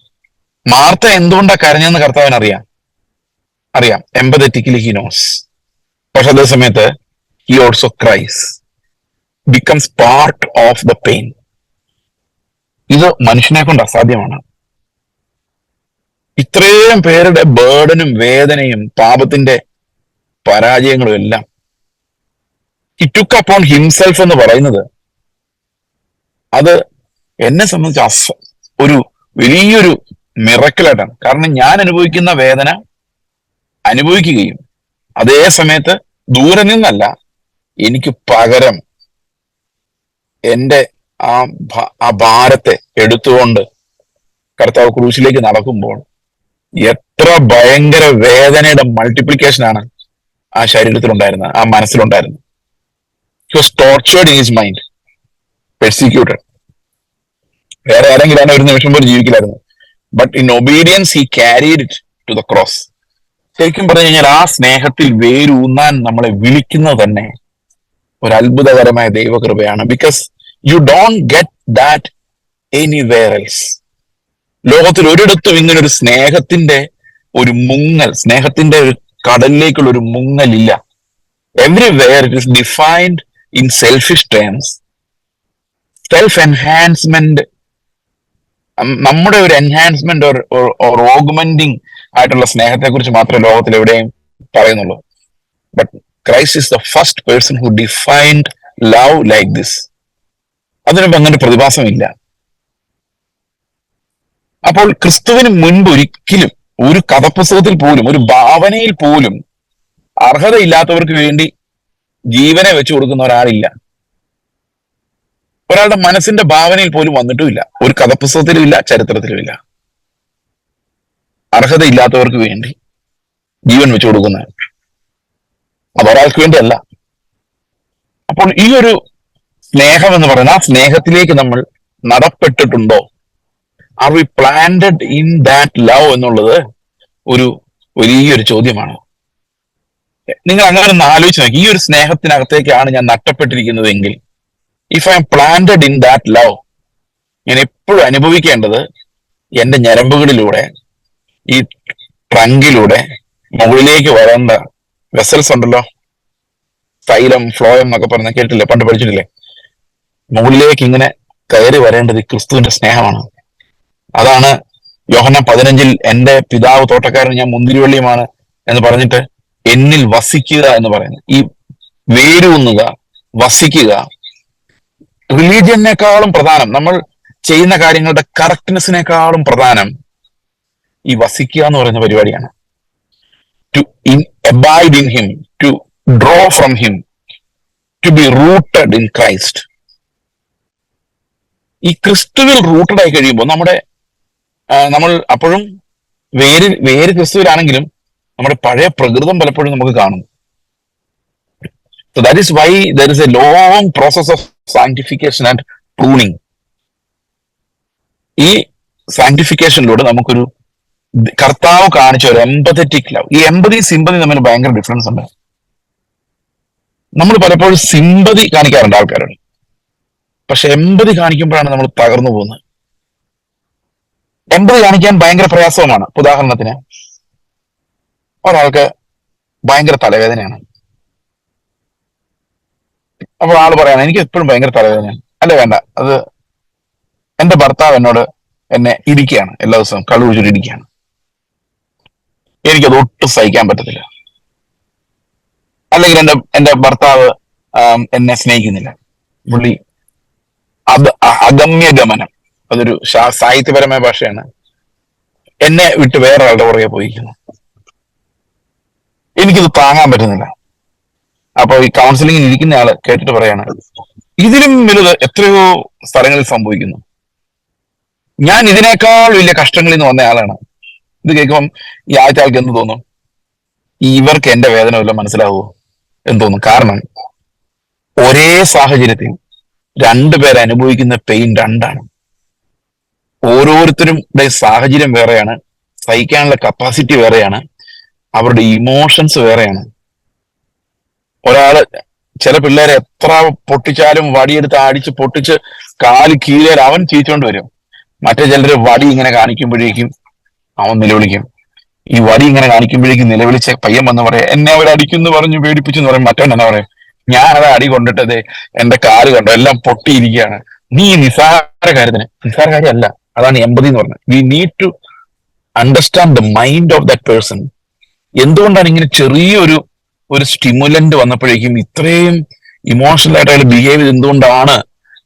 Speaker 1: മാർത്ത എന്തുകൊണ്ടാ കരഞ്ഞെന്ന് കർത്താവിന് അറിയാം. Empathetically he knows. പക്ഷെ അതേ സമയത്ത് he also cries, becomes part of the pain. ഇത് മനുഷ്യനെ കൊണ്ട് അസാധ്യമാണ്. ഇത്രയും പേരുടെ ബേർഡനും വേദനയും പാപത്തിന്റെ പരാജയങ്ങളും എല്ലാം ഹി ടുക്ക് അപ്പോൺ ഹിംസെൽഫ് എന്ന് പറയുന്നത്, അത് എന്നെ സംബന്ധിച്ച് ഒരു വലിയൊരു മിറക്കിളായിട്ടാണ്. കാരണം ഞാൻ അനുഭവിക്കുന്ന വേദന അനുഭവിക്കുകയും അതേ സമയത്ത് ദൂരെ നിന്നല്ല, എനിക്ക് പകരം എന്റെ ആ ഭാരത്തെ എടുത്തുകൊണ്ട് കർത്താവ് ക്രൂശിലേക്ക് നടക്കുമ്പോൾ എത്ര ഭയങ്കര വേദനയുടെ മൾട്ടിപ്ലിക്കേഷൻ ആണ് ആ ശരീരത്തിലുണ്ടായിരുന്നത്, ആ മനസ്സിലുണ്ടായിരുന്നത്. He was tortured in his mind, persecuted. വേറെ ആരെങ്കിലും ഒരു നിമിഷം പോലും ജീവിക്കില്ലായിരുന്നു. But in obedience he carried it to the cross. ശരിക്കും പറഞ്ഞു കഴിഞ്ഞാൽ ആ സ്നേഹത്തിൽ വേരൂന്നാൻ നമ്മളെ വിളിക്കുന്നത് തന്നെ ഒരു അത്ഭുതകരമായ ദൈവകൃപയാണ്. Because you don't get that anywhere else. ലോകത്തിൽ ഒരിടത്തും ഇങ്ങനെ ഒരു സ്നേഹത്തിന്റെ ഒരു മുങ്ങൽ, സ്നേഹത്തിന്റെ ഒരു കടലിലേക്കുള്ള ഒരു മുങ്ങലില്ല. Everywhere it is defined in selfish terms, self enhancement. നമ്മുടെ ഒരു എൻഹാൻസ്മെന്റ് ഓർ ഓഗ്മെന്റിങ് ആയിട്ടുള്ള സ്നേഹത്തെ കുറിച്ച് മാത്രമേ ലോകത്തിൽ എവിടെയും പറയുന്നുള്ളൂ. But Christ is the first person who defined love like this. അതിനുമ്പ് അങ്ങനെ പ്രതിഭാസമില്ല. അപ്പോൾ ക്രിസ്തുവിന് മുൻപ് ഒരിക്കലും ഒരു കഥപുസ്തകത്തിൽ പോലും, ഒരു ഭാവനയിൽ പോലും അർഹതയില്ലാത്തവർക്ക് വേണ്ടി ജീവനെ വെച്ചു കൊടുക്കുന്ന ഒരാളില്ല. ഒരാളുടെ മനസ്സിന്റെ ഭാവനയിൽ പോലും വന്നിട്ടുമില്ല. ഒരു കഥപുസ്തകത്തിലും ഇല്ല, ചരിത്രത്തിലും ഇല്ല. അർഹതയില്ലാത്തവർക്ക് വേണ്ടി ജീവൻ വെച്ചു കൊടുക്കുന്ന അതൊരാൾക്ക് വേണ്ടിയല്ല. അപ്പോൾ ഈ ഒരു സ്നേഹം എന്ന് പറയുന്ന ആ സ്നേഹത്തിലേക്ക് നമ്മൾ നടപ്പെട്ടിട്ടുണ്ടോ? Are we planted in that love എന്നുള്ളത് ഒരു വലിയൊരു ചോദ്യമാണ്. നിങ്ങൾ അങ്ങനെ ഒന്ന് ആലോചിച്ച് നോക്കി, ഈ ഒരു സ്നേഹത്തിനകത്തേക്കാണ് ഞാൻ നഷ്ടപ്പെട്ടിരിക്കുന്നതെങ്കിൽ, if I'm planted in that love, ഞാൻ എപ്പോഴും അനുഭവിക്കേണ്ടത് എന്റെ ഞരമ്പുകളിലൂടെ, ഈ ട്രങ്കിലൂടെ മുകളിലേക്ക് വരേണ്ട വെസൽസ് ഉണ്ടല്ലോ, തൈലം ഫ്ലോയം എന്നൊക്കെ പറഞ്ഞ കേട്ടില്ലേ, പണ്ട് പഠിച്ചിട്ടില്ലേ? മുകളിലേക്ക് ഇങ്ങനെ കയറി വരേണ്ടത് ക്രിസ്തുവിന്റെ സ്നേഹമാണ്. അതാണ് യോഹന്നാൻ 15 എന്റെ പിതാവ് തോട്ടക്കാരൻ, ഞാൻ മുന്തിരിവള്ളിയുമാണ് എന്ന് പറഞ്ഞിട്ട് എന്നിൽ വസിക്കുക എന്ന് പറയുന്നത്. ഈ വേരൂന്നുക, വസിക്കുക, റിലീജിയനേക്കാളും പ്രധാനം, നമ്മൾ ചെയ്യുന്ന കാര്യങ്ങളുടെ കറക്റ്റ്നെസ്സിനേക്കാളും പ്രധാനം ഈ വസിക്കുക എന്ന് പറയുന്ന പരിപാടിയാണ്. To abide in him, to draw from him, to be rooted in Christ. ഈ ക്രിസ്തുവിൽ റൂട്ടഡ് ആയി കഴിയുമ്പോൾ നമ്മൾ അപ്പോഴും വേര് ക്രിസ്തുവിലാണെങ്കിലും നമ്മുടെ പഴയ പ്രകൃതം പലപ്പോഴും നമുക്ക് കാണും. So that is why there is a long process of sanctification and pruning. ഈ സാങ്ക്ടിഫിക്കേഷനിലൂടെ നമുക്കൊരു കർത്താവ് കാണിച്ച ഒരു എംപതറ്റിക് ലവ്. ഈ എംപതി സിമ്പതി തമ്മിൽ ഭയങ്കര ഡിഫറൻസ് ഉണ്ട്. നമ്മൾ പലപ്പോഴും സിമ്പതി കാണിക്കാറുണ്ട് ആൾക്കാരോട്, പക്ഷെ എംപതി കാണിക്കുമ്പോഴാണ് നമ്മൾ തകർന്നു പോകുന്നത്. എംപതി കാണിക്കാൻ ഭയങ്കര പ്രയാസവുമാണ്. ഉദാഹരണത്തിന്, ഒരാൾക്ക് ഭയങ്കര തലവേദനയാണ്. അപ്പോൾ ആള് പറയാണ് എനിക്ക് എപ്പോഴും ഭയങ്കര തലവേദനയാണ്. അല്ല വേണ്ട, അത് എന്റെ ഭർത്താവ് എന്നെ ഇടിക്കുകയാണ്, എല്ലാ ദിവസവും കള്ളു കുടിച്ചിട്ട് ഇടിക്കുകയാണ്. എനിക്കത് ഒട്ടും സഹിക്കാൻ പറ്റത്തില്ല. അല്ലെങ്കിൽ എന്റെ ഭർത്താവ് എന്നെ സ്നേഹിക്കുന്നില്ല, പുള്ളി അഗമ്യ ഗമനം, അതൊരു സാഹിത്യപരമായ ഭാഷയാണ്, എന്നെ വിട്ട് വേറെ ആളുടെ പുറകെ പോയിരിക്കുന്നു. എനിക്കിത് താങ്ങാൻ പറ്റുന്നില്ല. അപ്പൊ ഈ കൗൺസിലിംഗിൽ ഇരിക്കുന്ന ആള് കേട്ടിട്ട് പറയാണ്, ഇതിലും വലുത് എത്രയോ സ്ഥലങ്ങളിൽ സംഭവിക്കുന്നു. ഞാൻ ഇതിനേക്കാൾ വലിയ കഷ്ടങ്ങളിൽ നിന്ന് വന്ന ആളാണ്. ഇത് കേൾക്കുമ്പം ഈ ആദ്യത്തെ ആൾക്ക് എന്ത് തോന്നും? ഇവർക്ക് എന്റെ വേദന വല്ലതും മനസ്സിലാവുമോ എന്ന് തോന്നും. കാരണം ഒരേ സാഹചര്യത്തിൽ രണ്ടുപേരെ അനുഭവിക്കുന്ന പെയിൻ രണ്ടാണ്. ഓരോരുത്തരും സാഹചര്യം വേറെയാണ്, സഹിക്കാനുള്ള കപ്പാസിറ്റി വേറെയാണ്, അവരുടെ ഇമോഷൻസ് വേറെയാണ്. ഒരാള്, ചില പിള്ളേരെ എത്ര പൊട്ടിച്ചാലും വടിയെടുത്ത് അടിച്ച് പൊട്ടിച്ച് കാല് കീഴിയാൽ അവൻ ചീച്ചോണ്ട് വരും. മറ്റേ ചിലര് വടി ഇങ്ങനെ കാണിക്കുമ്പോഴേക്കും അവൻ നിലവിളിക്കും. ഈ വടി ഇങ്ങനെ കാണിക്കുമ്പോഴേക്കും നിലവിളിച്ച പയ്യൻ വന്ന് പറയാം, എന്നെ അവർ അടിക്കുന്നു പറഞ്ഞു പേടിപ്പിച്ചെന്ന് പറയും. മറ്റവൻ എന്നാ പറയും, ഞാനത് അടി കൊണ്ടിട്ടത് എന്റെ കാല് കണ്ടോ എല്ലാം പൊട്ടിയിരിക്കുകയാണ്. നീ നിസ്സാര കാര്യമല്ല. അതാണ് എമ്പതി എന്ന് പറഞ്ഞത്. We need to understand the mind of that person. എന്തുകൊണ്ടാണ് ഇങ്ങനെ ചെറിയൊരു സ്റ്റിമുലന്റ് വന്നപ്പോഴേക്കും ഇത്രയും ഇമോഷണൽ ആയിട്ട് അയാൾ ബിഹേവ് ചെയ്ത്? എന്തുകൊണ്ടാണ്?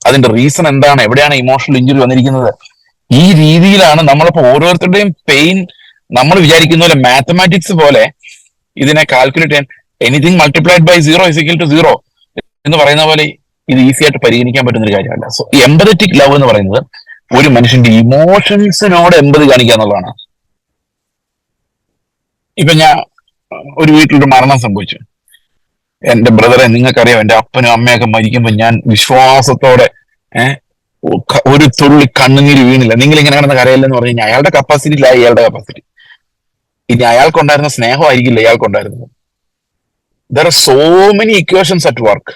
Speaker 1: അതിന്റെ റീസൺ എന്താണ്? എവിടെയാണ് ഇമോഷണൽ ഇഞ്ചുറി വന്നിരിക്കുന്നത്? ഈ രീതിയിലാണ് നമ്മളിപ്പോ ഓരോരുത്തരുടെയും പെയിൻ നമ്മൾ വിചാരിക്കുന്ന പോലെ മാത്തമാറ്റിക്സ് പോലെ ഇതിനെ കാൽക്കുലേറ്റ് ചെയ്യാൻ എനിത്തിങ് മൾട്ടിപ്ലൈഡ് ബൈ 0 = 0 എന്ന് പറയുന്ന പോലെ ഇത് ഈസി ആയിട്ട് പരിഗണിക്കാൻ പറ്റുന്ന ഒരു കാര്യമല്ല. സോ എംപതറ്റിക് ലവ് എന്ന് പറയുന്നത് ഒരു മനുഷ്യന്റെ ഇമോഷൻസിനോട് എമ്പതി കാണിക്കുക എന്നുള്ളതാണ്. ഇപ്പൊ ഞാൻ ഒരു വീട്ടിലൊരു മരണം സംഭവിച്ചു. എന്റെ ബ്രദറെ, നിങ്ങൾക്കറിയാം, എന്റെ അപ്പനും അമ്മയൊക്കെ മരിക്കുമ്പോൾ ഞാൻ വിശ്വാസത്തോടെ ഒരു തുള്ളി കണ്ണുനീര് വീണില്ല. നിങ്ങൾ ഇങ്ങനെ കിടന്ന കരയില്ലെന്ന് പറഞ്ഞു കഴിഞ്ഞാൽ അയാളുടെ കപ്പാസിറ്റിയിലായി, അയാളുടെ കപ്പാസിറ്റി. ഇനി അയാൾക്കുണ്ടായിരുന്ന സ്നേഹമായിരിക്കില്ല ഇയാൾക്കുണ്ടായിരുന്നത്. There are so many equations at work.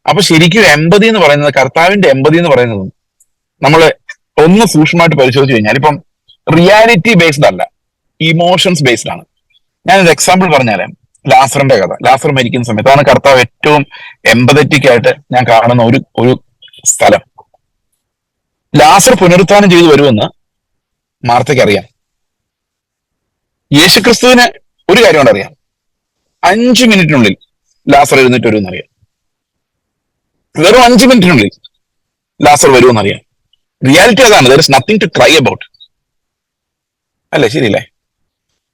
Speaker 1: അപ്പൊ ശരിക്കും എമ്പതി എന്ന് പറയുന്നത്, കർത്താവിന്റെ എമ്പതി എന്ന് പറയുന്നതും നമ്മൾ ഒന്ന് സൂക്ഷ്മമായിട്ട് പരിശോധിച്ച് കഴിഞ്ഞാൽ ഇപ്പം റിയാലിറ്റി ബേസ്ഡ് അല്ല, ഇമോഷൻസ് ബേസ്ഡ് ആണ്. ഞാനൊരു എക്സാമ്പിൾ പറഞ്ഞാല്, ലാസറിന്റെ കഥ. ലാസർ മരിക്കുന്ന സമയത്താണ് കർത്താവ് ഏറ്റവും എമ്പതറ്റിക് ആയിട്ട് ഞാൻ കാണുന്ന ഒരു സ്ഥലം. ലാസർ പുനരുത്ഥാനം ചെയ്തു വരുമെന്ന് മാർത്തയ്ക്ക് അറിയാം. യേശുക്രിസ്തുവിന് ഒരു കാര്യം കൊണ്ട് അറിയാം, 5 മിനിറ്റിനുള്ളിൽ ലാസർ എഴുന്നേറ്റ് വരുമെന്നറിയാം. വെറും 5 മിനിറ്റിനുള്ളിൽ ലാസർ വരുമെന്നറിയാം. റിയാലിറ്റി അതാണ്. There is nothing to cry about. അല്ലേ? ശരിയല്ലേ?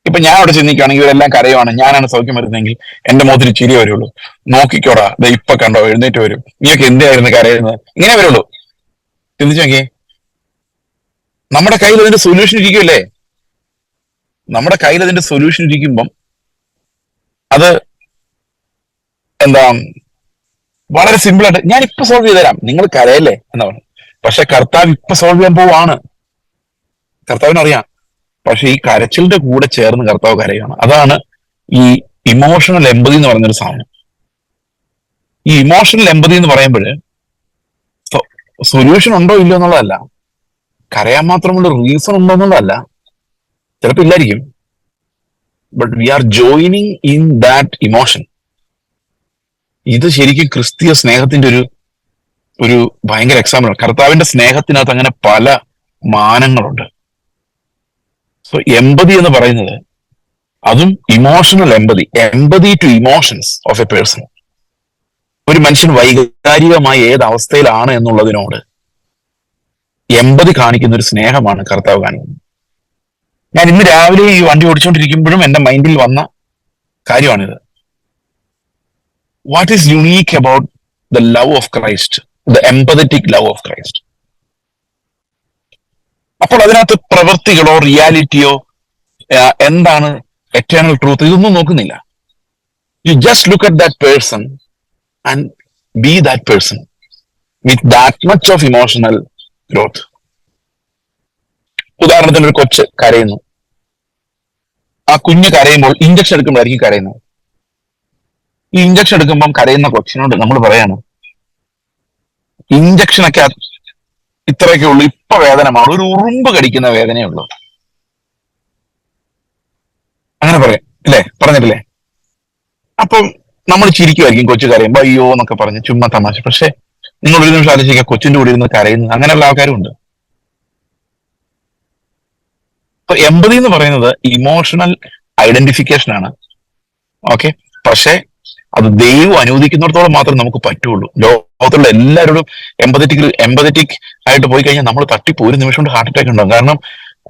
Speaker 1: ഇപ്പൊ ഞാൻ അവിടെ ചെന്നിക്കുകയാണെങ്കിൽ ഇവരെല്ലാം കരയുവാണ്, ഞാനാണ് സൗഖ്യം വരുന്നതെങ്കിൽ എന്റെ മുഖത്തിൽ ചിരി വരുള്ളൂ. നോക്കിക്കോടാ, ഇപ്പൊ കണ്ടോ എഴുന്നേറ്റ് വരും, നീയൊക്കെ എന്തിനായിരുന്നു കരയുന്നത്, ഇങ്ങനെ വരുള്ളൂ. ചിന്തിച്ചു നോക്കിയേ, നമ്മുടെ കയ്യിൽ അതിന്റെ സൊല്യൂഷൻ ഇരിക്കുമല്ലേ? നമ്മുടെ കയ്യിൽ അതിന്റെ സൊല്യൂഷൻ ഇരിക്കുമ്പം അത് എന്താ, വളരെ സിമ്പിൾ ആയിട്ട് ഞാൻ ഇപ്പൊ സോൾവ് ചെയ്ത് തരാം, നിങ്ങൾ കരയല്ലേ എന്നാ പറഞ്ഞു. പക്ഷെ കർത്താവ് ഇപ്പൊ സോൾവ് ചെയ്യാൻ പോവാണ്. കർത്താവിനറിയാം. പക്ഷെ ഈ കരച്ചിലിന്റെ കൂടെ ചേർന്ന് കർത്താവ് കരയാണ്. അതാണ് ഈ ഇമോഷണൽ എമ്പതി എന്ന് പറയുന്നൊരു സാധനം. ഈ ഇമോഷണൽ എമ്പതി എന്ന് പറയുമ്പോൾ സൊല്യൂഷൻ ഉണ്ടോ ഇല്ലോ എന്നുള്ളതല്ല, കരയാൻ മാത്രമുള്ള റീസൺ ഉണ്ടോ എന്നുള്ളതല്ല, ചിലപ്പോൾ ഇല്ലായിരിക്കും. But we are joining in that emotion. ഇത് ശരിക്കും ക്രിസ്തീയ സ്നേഹത്തിന്റെ ഒരു ഭയങ്കര എക്സാമ്പിൾ. കർത്താവിന്റെ സ്നേഹത്തിനകത്ത് അങ്ങനെ പല മാനങ്ങളുണ്ട്. സോ എമ്പതി എന്ന് പറയുന്നത് അതും emotional empathy to emotions of a person. ഒരു മനുഷ്യൻ വൈകാരികമായി ഏത് അവസ്ഥയിലാണ് എന്നുള്ളതിനോട് എമ്പതി കാണിക്കുന്ന ഒരു സ്നേഹമാണ് കർത്താവ് കാണിക്കുന്നത്. ഞാൻ ഇന്ന് രാവിലെ ഈ വണ്ടി ഓടിച്ചുകൊണ്ടിരിക്കുമ്പോഴും എന്റെ മൈൻഡിൽ വന്ന കാര്യമാണിത്. What is unique about the love of Christ, the empathetic love of Christ? അപ്പോൾ അതിനകത്ത് പ്രവൃത്തികളോ റിയാലിറ്റിയോ എന്താണ് എറ്റേണൽ ട്രൂത്ത്, ഇതൊന്നും നോക്കുന്നില്ല. You just look at that person and B that person with that much of emotional growth. ഉദാഹരണത്തിന് ഒരു കൊച്ച് കരയുന്നു. ആ കുഞ്ഞ് കരയുമ്പോൾ ഇഞ്ചക്ഷൻ എടുക്കുമ്പോഴായിരിക്കും കരയുന്നത്. ഈ ഇഞ്ചക്ഷൻ എടുക്കുമ്പം കരയുന്ന കൊച്ചിനോട് നമ്മൾ പറയാണ്, ഇഞ്ചക്ഷനൊക്കെ ഇത്രയൊക്കെ ഉള്ളൂ, ഇപ്പൊ വേദന മാറും, ഒരു ഉറുമ്പ് കടിക്കുന്ന വേദനയേ ഉള്ളൂ, അങ്ങനെ പറയാം അല്ലേ? പറഞ്ഞിട്ടില്ലേ? അപ്പം നമ്മൾ ചിരിക്കുമായിരിക്കും കൊച്ചു കരയുമ്പോ, അയ്യോ എന്നൊക്കെ പറഞ്ഞ് ചുമ്മാ തമാശ. പക്ഷെ നിങ്ങൾ ഒരു നിമിഷം ആലോചിക്കുക, കൊച്ചിന്റെ കൂടെ ഇരുന്ന് കരയുന്നു, അങ്ങനെയുള്ള ആൾക്കാരും ഉണ്ട്. എമ്പതി എന്ന് പറയുന്നത് ഇമോഷണൽ ഐഡന്റിഫിക്കേഷൻ ആണ്. ഓക്കെ, പക്ഷെ അത് ദൈവം അനുവദിക്കുന്നിടത്തോളം മാത്രമേ നമുക്ക് പറ്റുള്ളൂ. ലോകത്തുള്ള എല്ലാവരോടും എമ്പതറ്റിക് ആയിട്ട് പോയി കഴിഞ്ഞാൽ നമ്മൾ തട്ടിപ്പോ ഒരു നിമിഷം കൊണ്ട് ഹാർട്ട് അറ്റാക്ക് ഉണ്ടാകും. കാരണം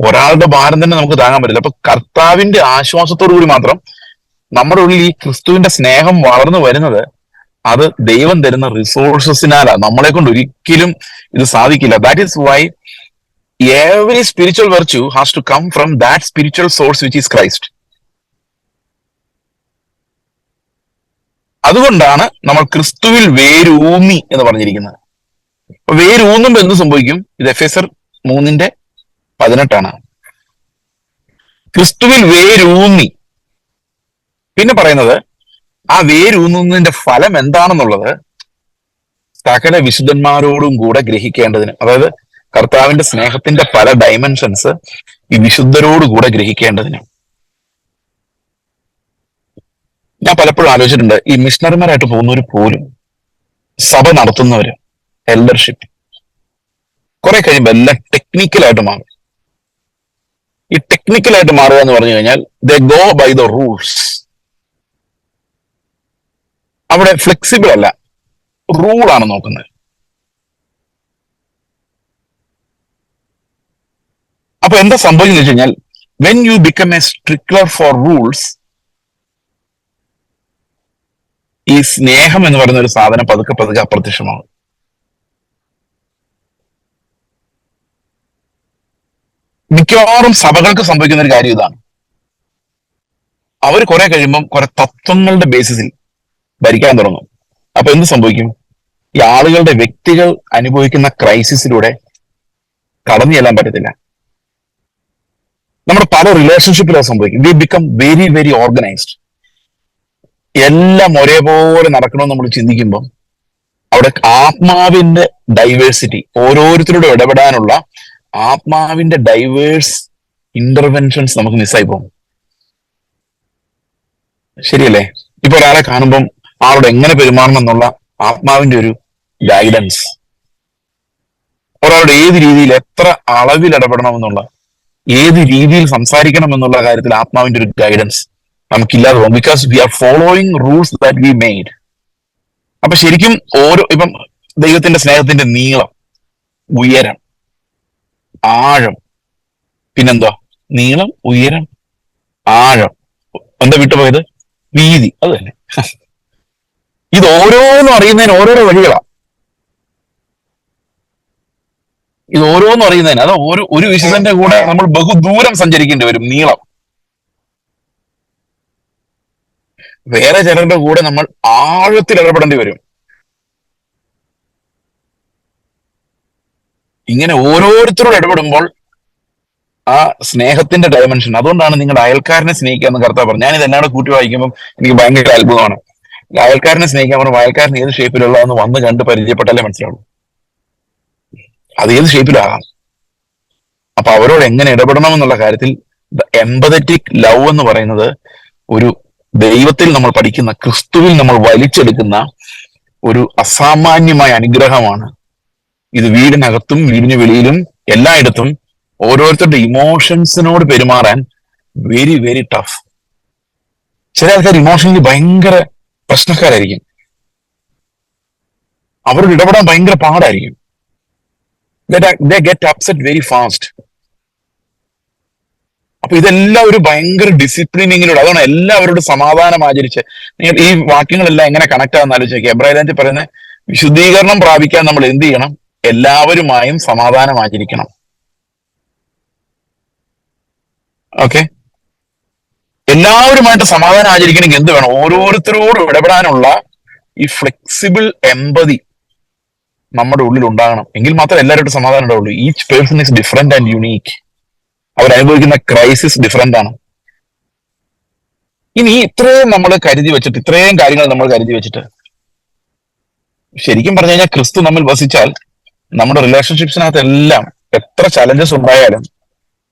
Speaker 1: ഒരാളുടെ ഭാരം തന്നെ നമുക്ക് താങ്ങാൻ പറ്റില്ല. അപ്പൊ കർത്താവിന്റെ ആശ്വാസത്തോടു കൂടി മാത്രം നമ്മുടെ ഉള്ളിൽ ഈ ക്രിസ്തുവിന്റെ സ്നേഹം വളർന്നു വരുന്നത് അത് ദൈവം തരുന്ന റിസോഴ്സസിനാലാണ്. നമ്മളെ കൊണ്ട് ഒരിക്കലും ഇത് സാധിക്കില്ല. That is why every spiritual virtue has to come from that spiritual source which is Christ. അതുകൊണ്ടാണ് നമ്മൾ ക്രിസ്തുവിൽ വേരൂന്നി എന്ന് പറഞ്ഞിരിക്കുന്നത്. അപ്പൊ വേരൂന്നുമ്പോ എന്ത് സംഭവിക്കും? ഇത് എഫെസർ 3:18 ക്രിസ്തുവിൽ വേരൂന്നി. പിന്നെ പറയുന്നത് ആ വേരൂന്നുന്നതിന്റെ ഫലം എന്താണെന്നുള്ളത് സകല വിശുദ്ധന്മാരോടും കൂടെ ഗ്രഹിക്കേണ്ടതിന്, അതായത് കർത്താവിന്റെ സ്നേഹത്തിന്റെ പല ഡൈമെൻഷൻസ് ഈ വിശുദ്ധരോടുകൂടെ ഗ്രഹിക്കേണ്ടതിന്. ഞാൻ പലപ്പോഴും ആലോചിച്ചിട്ടുണ്ട്, ഈ മിഷണറിമാരായിട്ട് പോകുന്നവർ പോലും, സഭ നടത്തുന്നവര്, എൽഡർഷിപ്പ് കുറെ കഴിയുമ്പോൾ എല്ലാം ടെക്നിക്കലായിട്ട് മാറും. ഈ ടെക്നിക്കലായിട്ട് മാറുക എന്ന് പറഞ്ഞു കഴിഞ്ഞാൽ they go by the rules. അവിടെ ഫ്ലെക്സിബിൾ അല്ല, റൂളാണ് നോക്കുന്നത്. അപ്പൊ എന്താ സംഭവിക്കുന്നത് വെച്ച് കഴിഞ്ഞാൽ, when you become a stickler for rules, ഈ സ്നേഹം എന്ന് പറയുന്ന ഒരു സാധനം പതുക്കെ പതുക്കെ അപ്രത്യക്ഷമാകും. മിക്കവാറും സഭകൾക്ക് സംഭവിക്കുന്ന ഒരു കാര്യം ഇതാണ്. അവർ കുറെ കഴിയുമ്പം കുറെ തത്വങ്ങളുടെ ബേസിസിൽ ഭരിക്കാൻ തുടങ്ങും. അപ്പൊ എന്ത് സംഭവിക്കും? ഈ ആളുകളുടെ വ്യക്തികൾ അനുഭവിക്കുന്ന ക്രൈസിസിലൂടെ കടന്നു ചെല്ലാൻ പറ്റത്തില്ല. നമ്മുടെ പല റിലേഷൻഷിപ്പിലും സംഭവിക്കും. We become very very organised. എല്ലാം ഒരേപോലെ നടക്കണമെന്ന് നമ്മൾ ചിന്തിക്കുമ്പോൾ അവിടെ ആത്മാവിന്റെ ഡൈവേഴ്സിറ്റി, ഓരോരുത്തരോടും ഇടപെടാനുള്ള ആത്മാവിന്റെ ഡൈവേഴ്സ് ഇന്റർവെൻഷൻസ് നമുക്ക് മിസ്സായി പോകും. ശരിയല്ലേ? ഇപ്പൊ ഒരാളെ കാണുമ്പം ആളോട് എങ്ങനെ പെരുമാറണം എന്നുള്ള ആത്മാവിന്റെ ഒരു ഗൈഡൻസ്, ഒരാളുടെ ഏത് രീതിയിൽ എത്ര അളവിൽ ഇടപെടണം എന്നുള്ള, ഏത് രീതിയിൽ സംസാരിക്കണം എന്നുള്ള കാര്യത്തിൽ ആത്മാവിന്റെ ഒരു ഗൈഡൻസ് നമുക്കില്ലാതെ പോകും. Because we are following rules that we made. അപ്പൊ ശരിക്കും ഇപ്പം ദൈവത്തിന്റെ സ്നേഹത്തിന്റെ നീളം, ഉയരം, ആഴം, പിന്നെന്താ നീളം, ഉയരം, ആഴം, എന്താ വിട്ടുപോയത്? വീതി. അത് തന്നെ. ഇത് ഓരോന്നും അറിയുന്നതിന് ഓരോരോ വഴികളാ. ഇത് ഓരോന്നും അറിയുന്നതിന് അത് ഒരു വിശുദ്ധന്റെ കൂടെ നമ്മൾ ബഹുദൂരം സഞ്ചരിക്കേണ്ടി വരും. നീളം. വേറെ ചിലരുടെ കൂടെ നമ്മൾ ആഴത്തിൽ ഇടപെടേണ്ടി വരും. ഇങ്ങനെ ഓരോരുത്തരോട് ഇടപെടുമ്പോൾ ആ സ്നേഹത്തിന്റെ ഡയമെൻഷൻ. അതുകൊണ്ടാണ് നിങ്ങളുടെ അയൽക്കാരനെ സ്നേഹിക്കുക എന്ന് കർത്താവ് പറഞ്ഞു. ഞാനിത് എന്നോട് കൂട്ടി വായിക്കുമ്പോൾ എനിക്ക് ഭയങ്കര അത്ഭുതമാണ്. അയൽക്കാരനെ സ്നേഹിക്കാൻ പറഞ്ഞു, അയൽക്കാരൻ ഏത് ഷേപ്പിലുള്ളതെന്ന് വന്ന് കണ്ട് പരിചയപ്പെട്ടാലേ മനസ്സിലാവുള്ളൂ. അത് ഏത് ഷേപ്പിലാകാം. അപ്പൊ അവരോട് എങ്ങനെ ഇടപെടണം എന്നുള്ള കാര്യത്തിൽ എംപതറ്റിക് ലവ് എന്ന് പറയുന്നത് ഒരു ദൈവത്തിൽ നമ്മൾ പഠിക്കുന്ന, ക്രിസ്തുവിൽ നമ്മൾ വലിച്ചെടുക്കുന്ന ഒരു അസാമാന്യമായ അനുഗ്രഹമാണ്. ഇത് വീടിനകത്തും വീടിന് വെളിയിലും എല്ലായിടത്തും ഓരോരുത്തരുടെ ഇമോഷൻസിനോട് പെരുമാറാൻ വെരി വെരി ടഫ്. ചില ആൾക്കാർ ഇമോഷണലി ഭയങ്കര പ്രശ്നക്കാരായിരിക്കും. അവരോട് ഇടപെടാൻ ഭയങ്കര പാടായിരിക്കും. They get upset very fast. അപ്പൊ ഇതെല്ലാം ഒരു ഭയങ്കര ഡിസിപ്ലിനിങ്ങിലൂടെ, അതാണ് എല്ലാവരോടും സമാധാനം ആചരിച്ച്. നിങ്ങൾ ഈ വാക്യങ്ങളെല്ലാം എങ്ങനെ കണക്ട് ആണെന്ന് ആലോചിക്കുക. എബ്രായത്തിൽ പറയുന്ന വിശുദ്ധീകരണം പ്രാപിക്കാൻ നമ്മൾ എന്ത് ചെയ്യണം? എല്ലാവരുമായും സമാധാനം ആചരിക്കണം. ഓക്കെ, എല്ലാവരുമായിട്ട് സമാധാനം ആചരിക്കണമെങ്കിൽ എന്ത് വേണം? ഓരോരുത്തരോടും ഇടപെടാനുള്ള ഈ ഫ്ലെക്സിബിൾ എമ്പതി നമ്മുടെ ഉള്ളിൽ ഉണ്ടാകണം. എങ്കിൽ മാത്രമേ എല്ലാവരോടും സമാധാനം ഉണ്ടാവുള്ളൂ. Each person is different and unique. അവരനുഭവിക്കുന്ന ക്രൈസിസ് ഡിഫറെന്റ് ആണ്. ഇനി ഇത്രയും നമ്മൾ കരുതി വെച്ചിട്ട്, ഇത്രയും കാര്യങ്ങൾ നമ്മൾ കരുതി വെച്ചിട്ട്, ശരിക്കും പറഞ്ഞു കഴിഞ്ഞാൽ ക്രിസ്തു നമ്മിൽ വസിച്ചാൽ നമ്മുടെ റിലേഷൻഷിപ്സിനകത്ത് എല്ലാം എത്ര ചലഞ്ചസ് ഉണ്ടായാലും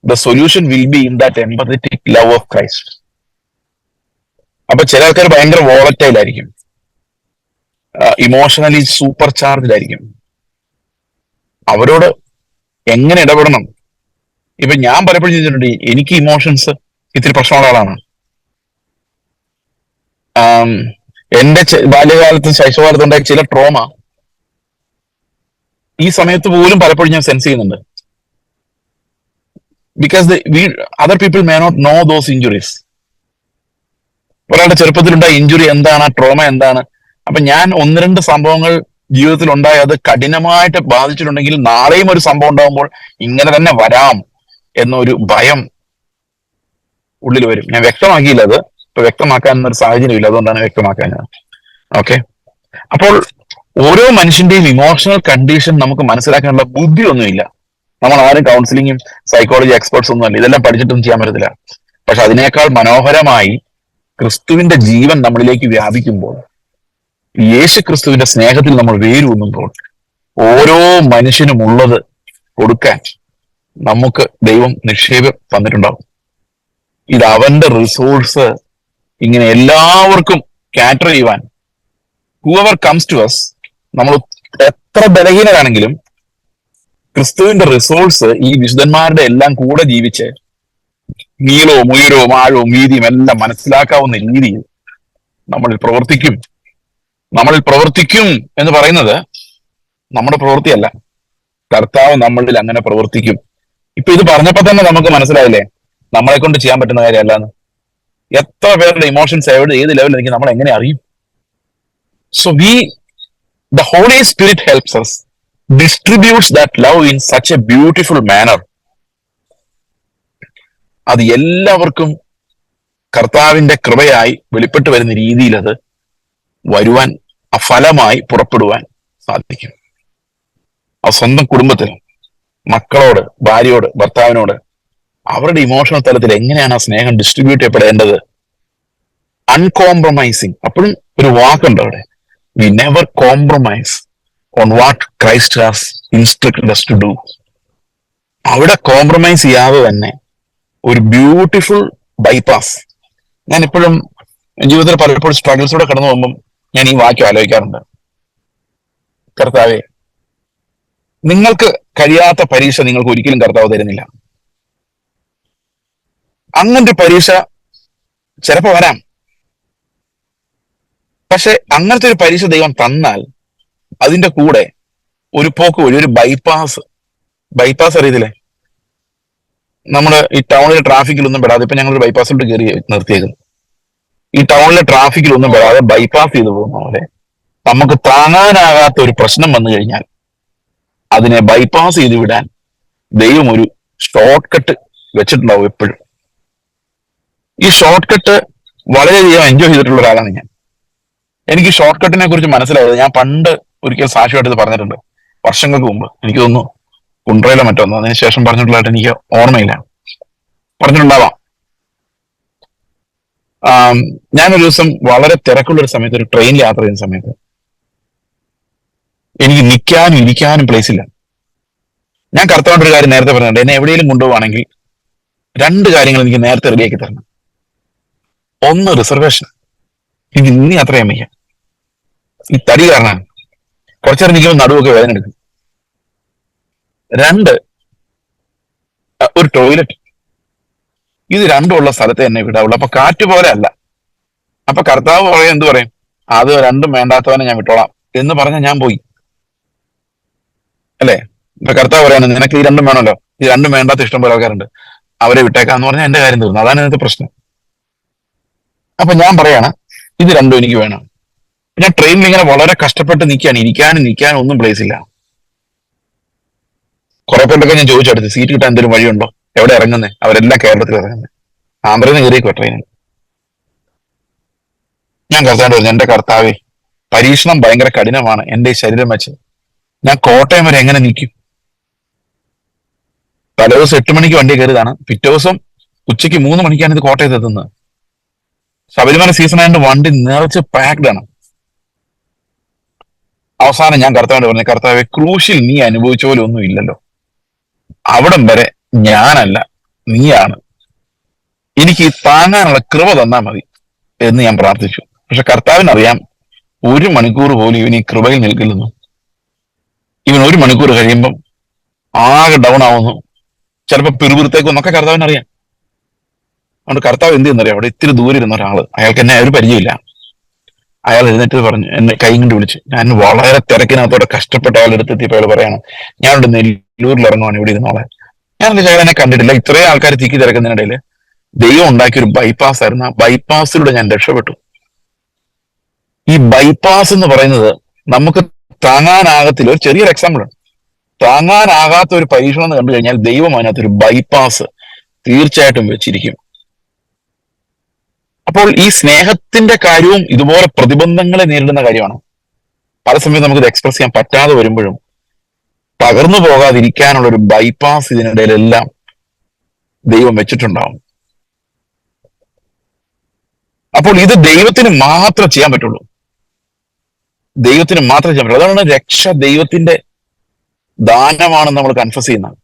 Speaker 1: the solution will be in that empathetic love of Christ. അപ്പൊ ചില ആൾക്കാർ ഭയങ്കര വോളറ്റൈൽ ആയിരിക്കും, ഇമോഷണലി സൂപ്പർ ചാർജ്ഡ് ആയിരിക്കും. അവരോട് എങ്ങനെ ഇടപെടണം ഇപ്പൊ ഞാൻ പലപ്പോഴും ചെയ്തിട്ടുണ്ട്, എനിക്ക് ഇമോഷൻസ് ഇത്തിരി പ്രശ്നമുള്ള ആളാണ്. ആം, എന്റെ ബാല്യകാലത്തും ശൈശവകാലത്തും ഉണ്ടായ ചില ട്രോമ ഈ സമയത്ത് പോലും പലപ്പോഴും ഞാൻ സെൻസ് ചെയ്യുന്നുണ്ട്. Because other people may not know those injuries. ഒരാളുടെ ചെറുപ്പത്തിലുണ്ടായ ഇഞ്ചുറി എന്താണ്, ആ ട്രോമ എന്താണ്. അപ്പൊ ഞാൻ ഒന്ന് രണ്ട് സംഭവങ്ങൾ ജീവിതത്തിൽ ഉണ്ടായി അത് കഠിനമായിട്ട് ബാധിച്ചിട്ടുണ്ടെങ്കിൽ നാളെയും ഒരു സംഭവം ഉണ്ടാകുമ്പോൾ ഇങ്ങനെ തന്നെ വരാം എന്നൊരു ഭയം ഉള്ളിൽ വരും. ഞാൻ വ്യക്തമാക്കിയില്ല, അത് ഇപ്പൊ വ്യക്തമാക്കാൻ ഒരു സാഹചര്യം ഇല്ല, അതുകൊണ്ടാണ് വ്യക്തമാക്കാൻ. ഓക്കെ, അപ്പോൾ ഓരോ മനുഷ്യന്റെയും ഇമോഷണൽ കണ്ടീഷൻ നമുക്ക് മനസ്സിലാക്കാനുള്ള ബുദ്ധിയൊന്നുമില്ല. നമ്മൾ ആരും കൗൺസിലിങ്ങും സൈക്കോളജി എക്സ്പേർട്സ് ഒന്നും അല്ല, ഇതെല്ലാം പഠിച്ചിട്ടൊന്നും ചെയ്യാൻ പറ്റത്തില്ല. പക്ഷെ അതിനേക്കാൾ മനോഹരമായി ക്രിസ്തുവിന്റെ ജീവൻ നമ്മളിലേക്ക് വ്യാപിക്കുമ്പോൾ, യേശു ക്രിസ്തുവിന്റെ സ്നേഹത്തിൽ നമ്മൾ വേരൂന്നുമ്പോൾ, ഓരോ മനുഷ്യനും ഉള്ളത് കൊടുക്കാൻ നമുക്ക് ദൈവം നിക്ഷേപം തന്നിട്ടുണ്ടാവും. ഇത് അവന്റെ റിസോഴ്സ് ഇങ്ങനെ എല്ലാവർക്കും കാറ്റർ ചെയ്യുവാൻ, ഹൂഎവർ കംസ് ടു അസ്, നമ്മൾ എത്ര ബലഹീനരാണെങ്കിലും ക്രിസ്തുവിന്റെ റിസോഴ്സ് ഈ വിശുദ്ധന്മാരുടെ എല്ലാം കൂടെ ജീവിച്ച് നീളവും ഉയരവും ആഴവും വീതിയും എല്ലാം മനസ്സിലാക്കാവുന്ന രീതിയിൽ നമ്മളിൽ പ്രവർത്തിക്കും. എന്ന് പറയുന്നത് നമ്മുടെ പ്രവൃത്തിയല്ല, കർത്താവ് നമ്മളിൽ അങ്ങനെ പ്രവർത്തിക്കും. ഇപ്പൊ ഇത് പറഞ്ഞപ്പോ തന്നെ നമുക്ക് മനസ്സിലായില്ലേ നമ്മളെ കൊണ്ട് ചെയ്യാൻ പറ്റുന്ന കാര്യമല്ലാന്ന്. എത്ര പേരുടെ ഇമോഷൻസ് ഏത് ലെവലിൽ എനിക്ക് നമ്മൾ എങ്ങനെ അറിയും? So the Holy Spirit helps us, distributes that love in such a beautiful manner. അത് എല്ലാവർക്കും കർത്താവിന്റെ കൃപയായി വെളിപ്പെട്ട് വരുന്ന രീതിയിൽ അത് വരുവാൻ, ആ ഫലമായി പുറപ്പെടുവാൻ സാധിക്കും. ആ സ്വന്തം കുടുംബത്തിൽ മക്കളോട്, ഭാര്യയോട്, ഭർത്താവിനോട് അവരുടെ ഇമോഷണൽ തലത്തിൽ എങ്ങനെയാണ് ആ സ്നേഹം ഡിസ്ട്രിബ്യൂട്ട് ചെയ്യപ്പെടേണ്ടത്? അൺകോംപ്രമൈസിങ്. അപ്പോഴും ഒരു വാക്കുണ്ട് അവിടെ, we never compromise on what Christ has instructed us to do. അവിടെ കോംപ്രമൈസ് ചെയ്യാതെ തന്നെ ഒരു ബ്യൂട്ടിഫുൾ ബൈപ്പാസ്. ഞാൻ ഇപ്പോഴും ജീവിതത്തിൽ പലപ്പോഴും സ്ട്രഗിൾസൂടെ കടന്നു പോകുമ്പം ഞാൻ ഈ വാക്യം ആലോചിക്കാറുണ്ട്. കർത്താവെ, നിങ്ങൾക്ക് കഴിയാത്ത പരീക്ഷ നിങ്ങൾക്ക് ഒരിക്കലും കർത്താവ് തരുന്നില്ല. അങ്ങനൊരു പരീക്ഷ ചിലപ്പോ വരാം, പക്ഷെ അങ്ങനത്തെ ഒരു പരീക്ഷ ദൈവം തന്നാൽ അതിന്റെ കൂടെ ഒരു പോക്ക് വഴി, ഒരു ബൈപ്പാസ് അറിയത്തില്ലേ? നമ്മള് ഈ ടൗണിലെ ട്രാഫിക്കിലൊന്നും പെടാതെ, ഇപ്പൊ ഞങ്ങളൊരു ബൈപ്പാസിലോട്ട് കയറി നിർത്തിയേക്കുന്നു. ഈ ടൗണിലെ ട്രാഫിക്കിലൊന്നും പെടാതെ ബൈപ്പാസ് ചെയ്തു പോകുന്ന പോലെ നമുക്ക് താങ്ങാനാകാത്ത ഒരു പ്രശ്നം വന്നു കഴിഞ്ഞാൽ അതിനെ ബൈപ്പാസ് ചെയ്ത് വിടാൻ ദൈവം ഒരു ഷോർട്ട് കട്ട് വെച്ചിട്ടുണ്ടാവും എപ്പോഴും. ഈ ഷോർട്ട് കട്ട് വളരെയധികം എൻജോയ് ചെയ്തിട്ടുള്ള ഒരാളാണ് ഞാൻ. എനിക്ക് ഷോർട്ട് കട്ടിനെ കുറിച്ച് മനസ്സിലായത് ഞാൻ പണ്ട് ഒരിക്കൽ സാക്ഷ്യമായിട്ട് ഇത് പറഞ്ഞിട്ടുണ്ട്, വർഷങ്ങൾക്ക് മുമ്പ്. എനിക്ക് തോന്നുന്നു കുണ്ട്രയിലോ മറ്റൊന്ന്, അതിനുശേഷം പറഞ്ഞിട്ടുള്ളതായിട്ട് എനിക്ക് ഓർമ്മയില്ല, പറഞ്ഞിട്ടുണ്ടാവാം. ഞാനൊരു ദിവസം വളരെ തിരക്കുള്ള ഒരു സമയത്ത്, ഒരു ട്രെയിനിൽ യാത്ര ചെയ്യുന്ന സമയത്ത് എനിക്ക് നിൽക്കാനും ഇരിക്കാനും പ്ലേസ് ഇല്ല. ഞാൻ കർത്താവിന്റെ ഒരു കാര്യം നേരത്തെ പറഞ്ഞിട്ടുണ്ട്, എന്നെ എവിടെയെങ്കിലും കൊണ്ടുപോവാണെങ്കിൽ രണ്ട് കാര്യങ്ങൾ എനിക്ക് നേരത്തെ റെഡിയാക്കി തരണം. ഒന്ന്, റിസർവേഷൻ. എനിക്ക് ഇനി അത്രയും വയ്യ, ഈ തടി കാരണമാണ്. കുറച്ചേരം നിൽക്കുമ്പോൾ നടുവൊക്കെ വേദന എടുക്കും. രണ്ട്, ഒരു ടോയ്ലറ്റ്. ഇത് രണ്ടും ഉള്ള സ്ഥലത്ത് എന്നെ വിടാവുള്ളൂ. അപ്പൊ കാറ്റ് പോലെ അല്ല. അപ്പൊ കർത്താവ് പറയും, എന്ത് പറയും? അത് രണ്ടും വേണ്ടാത്തവനെ ഞാൻ വിട്ടോളാം എന്ന് പറഞ്ഞ ഞാൻ പോയി, അല്ലേ? ഇപ്പൊ കർത്താവ് പറയാണ്, നിനക്ക് ഈ രണ്ടും വേണമല്ലോ, ഈ രണ്ടും വേണ്ടാത്ത ഇഷ്ടം പോലെ ആൾക്കാരുണ്ട്, അവരെ വിട്ടേക്കാന്ന് പറഞ്ഞാൽ എന്റെ കാര്യം തീർന്നു. അതാണ് ഇതിന്റെ പ്രശ്നം. അപ്പൊ ഞാൻ പറയാണ്, ഇത് രണ്ടും എനിക്ക് വേണം. ഞാൻ ട്രെയിനിൽ ഇങ്ങനെ വളരെ കഷ്ടപ്പെട്ട് നിൽക്കുകയാണ്, ഇരിക്കാനും ഒന്നും പ്ലേസ് ഇല്ല. കുറെ പേരൊക്കെ ഞാൻ ചോദിച്ചെടുത്ത് സീറ്റ് കിട്ടാൻ എന്തെങ്കിലും വഴിയുണ്ടോ, എവിടെ ഇറങ്ങുന്നേ? അവരെല്ലാം കേരളത്തിൽ ഇറങ്ങുന്നത്. ആന്ധ്രയിൽ നിന്ന് കയറിയേക്കുവാ ട്രെയിനിൽ. ഞാൻ കർത്താവിനോട് പറഞ്ഞു, എന്റെ കർത്താവേ, പരീക്ഷണം ഭയങ്കര കഠിനമാണ് എന്റെ ഈ ശരീരം വെച്ച്. ഞാൻ കോട്ടയം വരെ എങ്ങനെ നിൽക്കും? തലേദിവസം 8 മണിക്ക് വണ്ടി കയറിയതാണ്, പിറ്റേ ദിവസം ഉച്ചയ്ക്ക് 3 മണിക്കാണ് ഇത് കോട്ടയത്ത് എത്തുന്നത്. ശബരിമല സീസൺ ആയതുകൊണ്ട് വണ്ടി നിറച്ച് പാക്ഡ് ആണ്. അവസാനം ഞാൻ കർത്താവിനോട് പറഞ്ഞു, കർത്താവെ, ക്രൂശിൽ നീ അനുഭവിച്ച പോലെ ഒന്നും ഇല്ലല്ലോ, അവിടം വരെ ഞാനല്ല നീയാണ്, എനിക്ക് താങ്ങാനുള്ള കൃപ തന്നാ മതി എന്ന് ഞാൻ പ്രാർത്ഥിച്ചു. പക്ഷെ കർത്താവിനറിയാം 1 മണിക്കൂർ പോലും ഇവൻ ഈ കൃപയിൽ നിൽക്കില്ലെന്നു. ഇവൻ 1 മണിക്കൂർ കഴിയുമ്പം ആകെ ഡൗൺ ആവുന്നു, ചിലപ്പോൾ പിറുപിറുത്തേക്കും ഒക്കെ കർത്താവിന് അറിയാം. അതുകൊണ്ട് കർത്താവ് എന്ത് ചെയ്യുന്നറിയാം, അവിടെ ഇത്തിരി ദൂരെ ഇരുന്ന ഒരാള്, അയാൾക്ക് എന്നെ ഒരു പരിചയമില്ല. അയാൾ എഴുന്നേറ്റ് പറഞ്ഞു, എന്നെ കൈ കൊണ്ട് വിളിച്ചു. ഞാൻ വളരെ തിരക്കിനകത്തോടെ കഷ്ടപ്പെട്ട് അയാൾ എടുത്തെത്തിയപ്പോൾ അയാൾ പറയാണ്, ഞാനിവിടെ നെല്ലൂരിൽ ഇറങ്ങുവാണ്, ഇവിടെ ഇരുന്നോളെ. ഞാൻ അയാൾ എന്നെ കണ്ടിട്ടില്ല. ഇത്രയും ആൾക്കാർ തിക്കി തിരക്കുന്നതിനിടയിൽ ദൈവം ഉണ്ടാക്കിയ ഒരു ബൈപ്പാസ് ആയിരുന്നു. ആ ബൈപ്പാസിലൂടെ ഞാൻ രക്ഷപ്പെട്ടു. ഈ ബൈപ്പാസ് എന്ന് പറയുന്നത് നമുക്ക് താങ്ങാനാകത്തില്ല. ഒരു ചെറിയൊരു എക്സാമ്പിൾ ആണ്. താങ്ങാനാകാത്ത ഒരു പരീക്ഷണം എന്ന് കണ്ടു കഴിഞ്ഞാൽ ദൈവം അതിനകത്ത് ഒരു ബൈപ്പാസ് തീർച്ചയായിട്ടും വെച്ചിരിക്കും. അപ്പോൾ ഈ സ്നേഹത്തിന്റെ കാര്യവും ഇതുപോലെ പ്രതിബന്ധങ്ങളെ നേരിടുന്ന കാര്യമാണ്. പല സമയത്ത് നമുക്കിത് എക്സ്പ്രസ് ചെയ്യാൻ പറ്റാതെ വരുമ്പോഴും തകർന്നു പോകാതിരിക്കാനുള്ള ഒരു ബൈപ്പാസ് ഇതിനിടയിലെല്ലാം ദൈവം വെച്ചിട്ടുണ്ടാവും. അപ്പോൾ ഇത് ദൈവത്തിന് മാത്രം ചെയ്യാൻ പറ്റുള്ളൂ. ദൈവത്തിന് മാത്രം ചെയ്യാൻ പറ്റുള്ളൂ. അതാണ് രക്ഷ ദൈവത്തിന്റെ ദാനമാണെന്ന് നമ്മൾ കൺഫസ് ചെയ്യുന്നത്.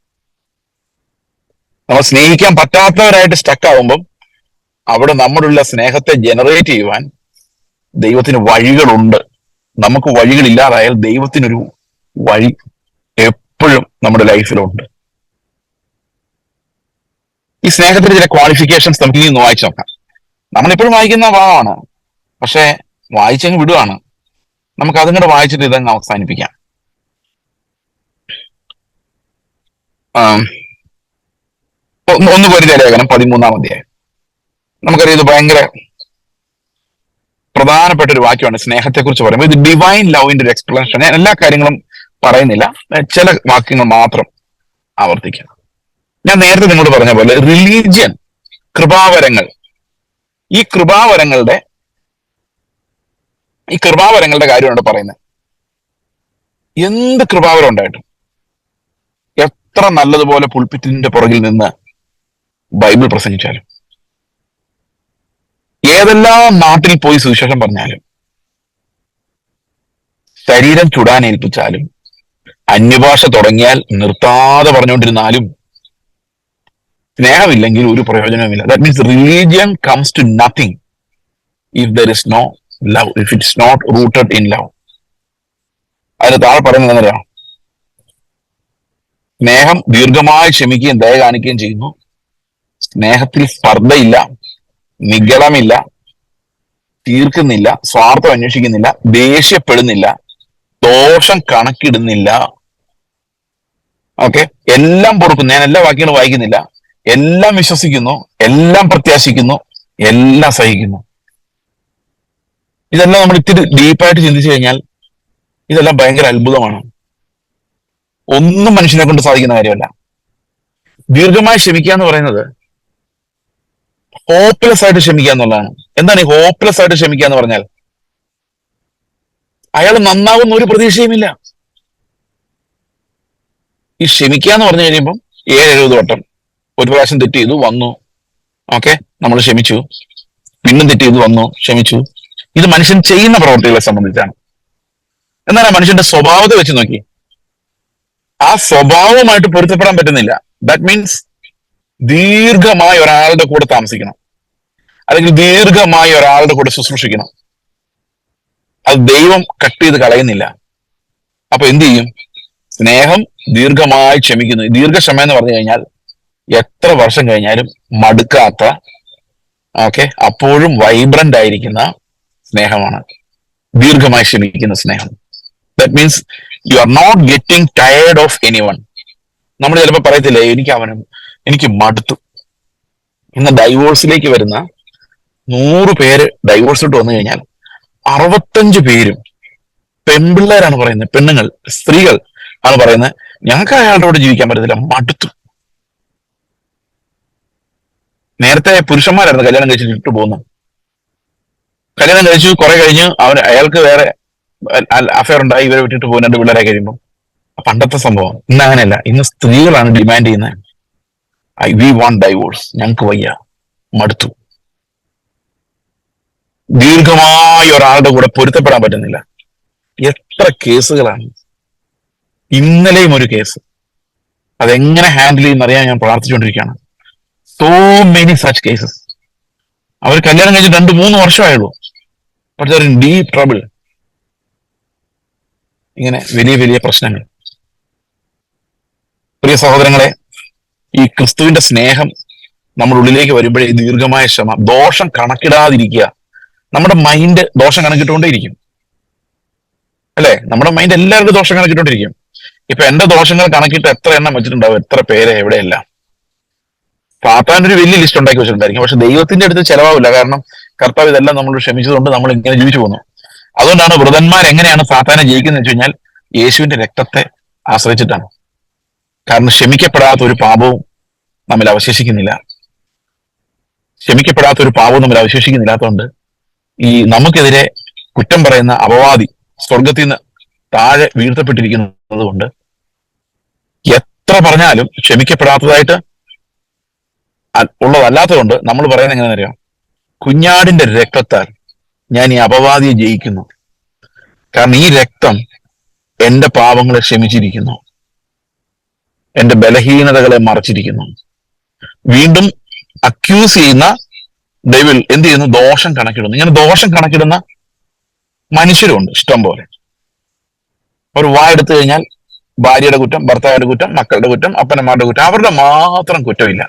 Speaker 1: നമ്മൾ സ്നേഹിക്കാൻ പറ്റാത്തവരായിട്ട് സ്റ്റക്ക് ആവുമ്പം അവിടെ നമ്മളുള്ള സ്നേഹത്തെ ജനറേറ്റ് ചെയ്യുവാൻ ദൈവത്തിന് വഴികളുണ്ട്. നമുക്ക് വഴികളില്ലാതായാൽ ദൈവത്തിനൊരു വഴി എപ്പോഴും നമ്മുടെ ലൈഫിലുണ്ട്. ഈ സ്നേഹത്തിന്റെ ചില ക്വാളിഫിക്കേഷൻസ് നമുക്ക് ഇനി ഒന്ന് വായിച്ചു നോക്കാം. നമ്മളിപ്പോഴും വായിക്കുന്ന ഭാഗമാണ്, പക്ഷെ വായിച്ചങ്ങ് വിടുവാണ്. നമുക്ക് അതും കൂടെ വായിച്ചിട്ട് ഇതങ്ങ് അവസാനിപ്പിക്കാം. ഒന്ന് കൊരിന്ത്യർ ലേഖനം 13-ാം അധ്യായം. നമുക്കറിയാം ഇത് ഭയങ്കര പ്രധാനപ്പെട്ട ഒരു വാക്യമാണ്. സ്നേഹത്തെക്കുറിച്ച് പറയുമ്പോൾ ഇത് ഡിവൈൻ ലവിന്റെ ഒരു എക്സ്പ്ലനേഷൻ. ഞാൻ എല്ലാ കാര്യങ്ങളും പറയുന്നില്ല, ചില വാക്യങ്ങൾ മാത്രം ആവർത്തിക്കാം. ഞാൻ നേരത്തെ നിങ്ങളോട് പറഞ്ഞ പോലെ റിലീജിയൻ, കൃപാവരങ്ങൾ, ഈ കൃപാവരങ്ങളുടെ കാര്യമാണ് പറയുന്നത്. എന്ത് കൃപാവരം ഉണ്ടായിട്ടും, എത്ര നല്ലതുപോലെ പുൾപിറ്റിന്റെ പുറകിൽ നിന്ന് ബൈബിൾ പ്രസംഗിച്ചാലും, ഏതെല്ലാം നാട്ടിൽ പോയി സുവിശേഷം പറഞ്ഞാലും, ശരീരം ചുടാനേൽപ്പിച്ചാലും, അന്യഭാഷ തുടങ്ങിയാൽ നിർത്താതെ പറഞ്ഞുകൊണ്ടിരുന്നാലും സ്നേഹമില്ലെങ്കിൽ ഒരു പ്രയോജനവുമില്ല. That means religion comes to nothing if there is no love, if it's not rooted in love. അതിന് താഴെ പറയുന്നത് എങ്ങനെയാണ്? സ്നേഹം ദീർഘമായി ക്ഷമിക്കുകയും ദയ കാണിക്കുകയും ചെയ്യുന്നു. സ്നേഹത്തിൽ സ്പർദ്ധയില്ല, നിഗളമില്ല, തീർക്കുന്നില്ല, സ്വാർത്ഥം അന്വേഷിക്കുന്നില്ല, ദേഷ്യപ്പെടുന്നില്ല, ദോഷം കണക്കിടുന്നില്ല. ഓക്കെ, എല്ലാം പൊറുക്കുന്നു. ഞാൻ എല്ലാ വാക്യങ്ങളും വായിക്കുന്നില്ല. എല്ലാം വിശ്വസിക്കുന്നു, എല്ലാം പ്രത്യാശിക്കുന്നു, എല്ലാം സഹിക്കുന്നു. ഇതെല്ലാം നമ്മൾ ഇത്തിരി ഡീപ്പായിട്ട് ചിന്തിച്ചു കഴിഞ്ഞാൽ ഇതെല്ലാം ഭയങ്കര അത്ഭുതമാണ്. ഒന്നും മനുഷ്യനെ കൊണ്ട് സാധിക്കുന്ന കാര്യമല്ല. ദീർഘമായി ക്ഷമിക്കുക എന്ന് പറയുന്നത് ഹോപ്പ്ലെസ് ആയിട്ട് ക്ഷമിക്കുക എന്നുള്ളതാണ്. എന്താണ് ഈ ഹോപ്പ്ലെസ് ആയിട്ട് ക്ഷമിക്കുക എന്ന് പറഞ്ഞാൽ? അയാൾ നന്നാവുന്ന ഒരു പ്രതീക്ഷയുമില്ല. ഈ ക്ഷമിക്കുക എന്ന് പറഞ്ഞു കഴിയുമ്പം 7-70 വട്ടം, ഒരു പ്രാവശ്യം തെറ്റ് ചെയ്തു വന്നു, ഓക്കെ, നമ്മൾ ക്ഷമിച്ചു, പിന്നും തെറ്റ് ചെയ്തു വന്നു, ക്ഷമിച്ചു. ഇത് മനുഷ്യൻ ചെയ്യുന്ന പ്രവൃത്തികളെ സംബന്ധിച്ചാണ്. എന്നാൽ ആ മനുഷ്യന്റെ സ്വഭാവത്തെ വെച്ച് നോക്കി, ആ സ്വഭാവമായിട്ട് പൊരുത്തപ്പെടാൻ പറ്റുന്നില്ല. ദാറ്റ് മീൻസ് ദീർഘമായി ഒരാളുടെ കൂടെ താമസിക്കണം, അല്ലെങ്കിൽ ദീർഘമായി ഒരാളുടെ കൂടെ ശുശ്രൂഷിക്കണം. അത് ദൈവം കട്ട് ചെയ്ത് കളയുന്നില്ല. അപ്പൊ എന്ത് ചെയ്യും? സ്നേഹം ദീർഘമായി ക്ഷമിക്കുന്നു. ദീർഘക്ഷമ എന്ന് പറഞ്ഞു കഴിഞ്ഞാൽ എത്ര വർഷം കഴിഞ്ഞാലും മടുക്കാത്ത, ഓക്കെ, അപ്പോഴും വൈബ്രന്റ് ആയിരിക്കുന്ന സ്നേഹമാണ് ദീർഘമായി ക്ഷമിക്കുന്ന സ്നേഹം. That means you are not getting tired of anyone. നമ്മൾ ചിലപ്പോൾ പറയത്തില്ലേ, എനിക്ക് മടുത്തു. ഇന്ന് ഡൈവോഴ്സിലേക്ക് വരുന്ന 100 പേര് ഡൈവോഴ്സിട്ട് വന്നു കഴിഞ്ഞാൽ 65 പേരും പെൺപിള്ളേരാണ് പറയുന്നത്, പെണ്ണുങ്ങൾ, സ്ത്രീകൾ ആണ് പറയുന്നത്, ഞങ്ങൾക്ക് അയാളുടെ കൂടെ ജീവിക്കാൻ പറ്റത്തില്ല, മടുത്തു. നേരത്തെ പുരുഷന്മാരായിരുന്നു കല്യാണം കഴിച്ചിട്ട് ഇട്ടു പോകുന്നത്. കല്യാണം കഴിച്ചു കുറെ കഴിഞ്ഞ് അയാൾക്ക് വേറെ അഫയർ ഉണ്ടായി, ഇവരെ വിട്ടിട്ട് പോകും 2 പിള്ളേരെ കഴിയുമ്പോൾ. പണ്ടത്തെ സംഭവം. ഇന്ന് അങ്ങനെയല്ല. ഇന്ന് സ്ത്രീകളാണ് ഡിമാൻഡ് ചെയ്യുന്നത്, വി വാണ്ട് ഡൈവോഴ്സ്, ഞങ്ങൾക്ക് വയ്യ, മടുത്തു. ദീർഘമായ ഒരാളുടെ കൂടെ പൊരുത്തപ്പെടാൻ പറ്റുന്നില്ല. എത്ര കേസുകളാണ്! ഇന്നലെയും ഒരു കേസ്. അതെങ്ങനെ ഹാൻഡിൽ ചെയ്യുന്നറിയാൻ ഞാൻ പ്രാർത്ഥിച്ചുകൊണ്ടിരിക്കുകയാണ്. So many such cases. അവർ കല്യാണം കഴിച്ച് 2-3 വർഷമായുള്ളൂ, but they're in deep trouble. ഇങ്ങനെ വലിയ വലിയ പ്രശ്നങ്ങൾ. പ്രിയ സഹോദരങ്ങളെ, ഈ ക്രിസ്തുവിന്റെ സ്നേഹം നമ്മുടെ ഉള്ളിലേക്ക് വരുമ്പോഴേ ഈ ദീർഘമായ ക്ഷമ, ദോഷം കണക്കിടാതിരിക്കുക. നമ്മുടെ മൈൻഡ് ദോഷം കണക്കിട്ടുകൊണ്ടേയിരിക്കും, അല്ലെ? നമ്മുടെ മൈൻഡ് എല്ലാവർക്കും ദോഷം കണക്കിട്ടുകൊണ്ടിരിക്കും. ഇപ്പൊ എന്റെ ദോഷങ്ങൾ കണക്കിട്ട് എത്ര എണ്ണം വെച്ചിട്ടുണ്ടാവും, എത്ര പേര് എവിടെയല്ല. സാത്താൻ ഒരു വലിയ ലിസ്റ്റ് ഉണ്ടാക്കി വെച്ചിട്ടുണ്ടായിരിക്കും, പക്ഷെ ദൈവത്തിന്റെ അടുത്ത് ചെലവാവില്ല. കാരണം കർത്താവ് ഇതെല്ലാം നമ്മൾ ക്ഷമിച്ചതുകൊണ്ട് നമ്മൾ ഇങ്ങനെ ജീവിച്ചു പോകുന്നു. അതുകൊണ്ടാണ് വൃതന്മാർ എങ്ങനെയാണ് സാത്താനെ ജയിക്കുന്നത് വെച്ച് കഴിഞ്ഞാൽ യേശുവിന്റെ രക്തത്തെ ആശ്രയിച്ചിട്ടാണ്. കാരണം ക്ഷമിക്കപ്പെടാത്ത ഒരു പാപവും നമ്മിൽ അവശേഷിക്കുന്നില്ല. ക്ഷമിക്കപ്പെടാത്ത ഒരു പാപവും നമ്മിൽ അവശേഷിക്കുന്നില്ലാത്തതുകൊണ്ട് ഈ നമുക്കെതിരെ കുറ്റം പറയുന്ന അപവാദി സ്വർഗത്തിൽ നിന്ന് താഴെ വീഴ്ത്തപ്പെട്ടിരിക്കുന്നത് കൊണ്ട് എത്ര പറഞ്ഞാലും ക്ഷമിക്കപ്പെടാത്തതായിട്ട് ഉള്ളതല്ലാത്തതുകൊണ്ട് നമ്മൾ പറയുന്നത് എങ്ങനെയാണെന്ന് അറിയാം? കുഞ്ഞാടിന്റെ രക്തത്താൽ ഞാൻ ഈ അപവാദിയെ ജയിക്കുന്നു. കാരണം ഈ രക്തം എന്റെ പാപങ്ങളെ ക്ഷമിച്ചിരിക്കുന്നു, എന്റെ ബലഹീനതകളെ മറച്ചിരിക്കുന്നു. വീണ്ടും അക്യൂസ് ചെയ്യുന്ന ഡെവിൾ എന്ത് ചെയ്യുന്നു? ദോഷം കണക്കിടുന്നു. ഇങ്ങനെ ദോഷം കണക്കിടുന്ന മനുഷ്യരുണ്ട് ഇഷ്ടം പോലെ. അവർ വായെടുത്തു കഴിഞ്ഞാൽ ഭാര്യയുടെ കുറ്റം, ഭർത്താവിന്റെ കുറ്റം, മക്കളുടെ കുറ്റം, അപ്പനമ്മമാരുടെ കുറ്റം, അവരുടെ മാത്രം കുറ്റമില്ല.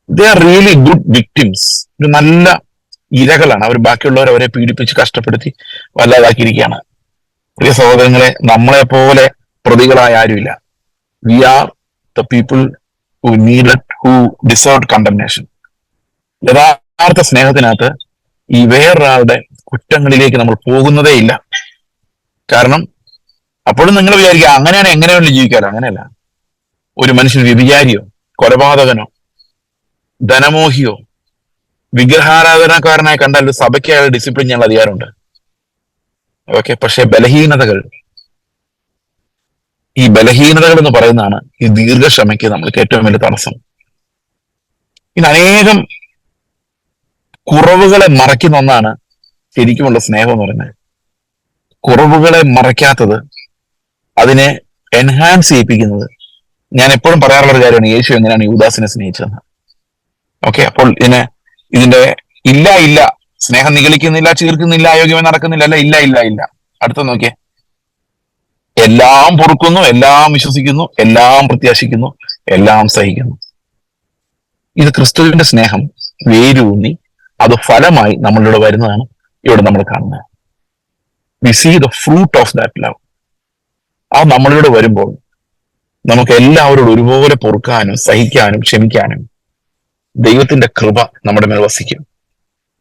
Speaker 1: They are really good victims. ഒരു നല്ല ഇരകളാണ് അവർ. ബാക്കിയുള്ളവർ അവരെ പീഡിപ്പിച്ച് കഷ്ടപ്പെടുത്തി വല്ലാതാക്കിയിരിക്കുകയാണ്. പ്രിയ സഹോദരങ്ങളെ, നമ്മളെ പോലെ പ്രതികളായ ആരുമില്ല. We are the people who needed, who deserved condemnation. യഥാർത്ഥ സ്നേഹത്തിനകത്ത് ഈ വേറൊരാളുടെ കുറ്റങ്ങളിലേക്ക് നമ്മൾ പോകുന്നതേ ഇല്ല. കാരണം അപ്പോഴും നിങ്ങൾ വിചാരിക്കുക അങ്ങനെയാണ് എങ്ങനെയുള്ള ജീവിക്കാലോ. അങ്ങനെയല്ല. ഒരു മനുഷ്യൻ വ്യഭിചാരിയോ, കൊലപാതകനോ, ധനമോഹിയോ, വിഗ്രഹാരാധനക്കാരനായി കണ്ടാൽ ഒരു സഭയ്ക്ക് അയാൾ ഡിസിപ്ലിൻ ചെയ്യാൻ അധികാരമുണ്ട്. ഓക്കെ, പക്ഷെ ബലഹീനതകൾ, ഈ ബലഹീനതകൾ എന്ന് പറയുന്നതാണ് ഈ ദീർഘക്ഷമയ്ക്ക് നമ്മൾക്ക് ഏറ്റവും വലിയ തടസ്സം. ഇന്ന് അനേകം കുറവുകളെ മറയ്ക്കുന്ന ഒന്നാണ് ശരിക്കുമുള്ള സ്നേഹം എന്ന് പറയുന്നത്. കുറവുകളെ മറയ്ക്കാത്തത്, അതിനെ എൻഹാൻസ് ചെയ്യിപ്പിക്കുന്നത്. ഞാൻ എപ്പോഴും പറയാറുള്ള ഒരു കാര്യമാണ് യേശു എങ്ങനെയാണ് യൂദാസിനെ സ്നേഹിച്ചതെന്ന്. ഓക്കെ, അപ്പോൾ ഇതിന്റെ ഇല്ല ഇല്ല, സ്നേഹം നിഗളിക്കുന്നില്ല, ചീർക്കുന്നില്ല, അയോഗ്യമായി നടക്കുന്നില്ല, അല്ല, ഇല്ല ഇല്ല ഇല്ല. അടുത്ത നോക്കിയേ, എല്ലാം പൊറുക്കുന്നു, എല്ലാം വിശ്വസിക്കുന്നു, എല്ലാം പ്രത്യാശിക്കുന്നു, എല്ലാം സഹിക്കുന്നു. ഇത് ക്രിസ്തുവിന്റെ സ്നേഹം വേരൂന്നി അത് ഫലമായി നമ്മളിവിടെ വരുന്നതാണ് ഇവിടെ നമ്മൾ കാണുന്നത്. We see the fruit of that love. അത് നമ്മളിവിടെ വരുമ്പോൾ നമുക്ക് എല്ലാവരോടും ഒരുപോലെ പൊറുക്കാനും സഹിക്കാനും ക്ഷമിക്കാനും ദൈവത്തിന്റെ കൃപ നമ്മുടെ മേൽ വസിക്കും.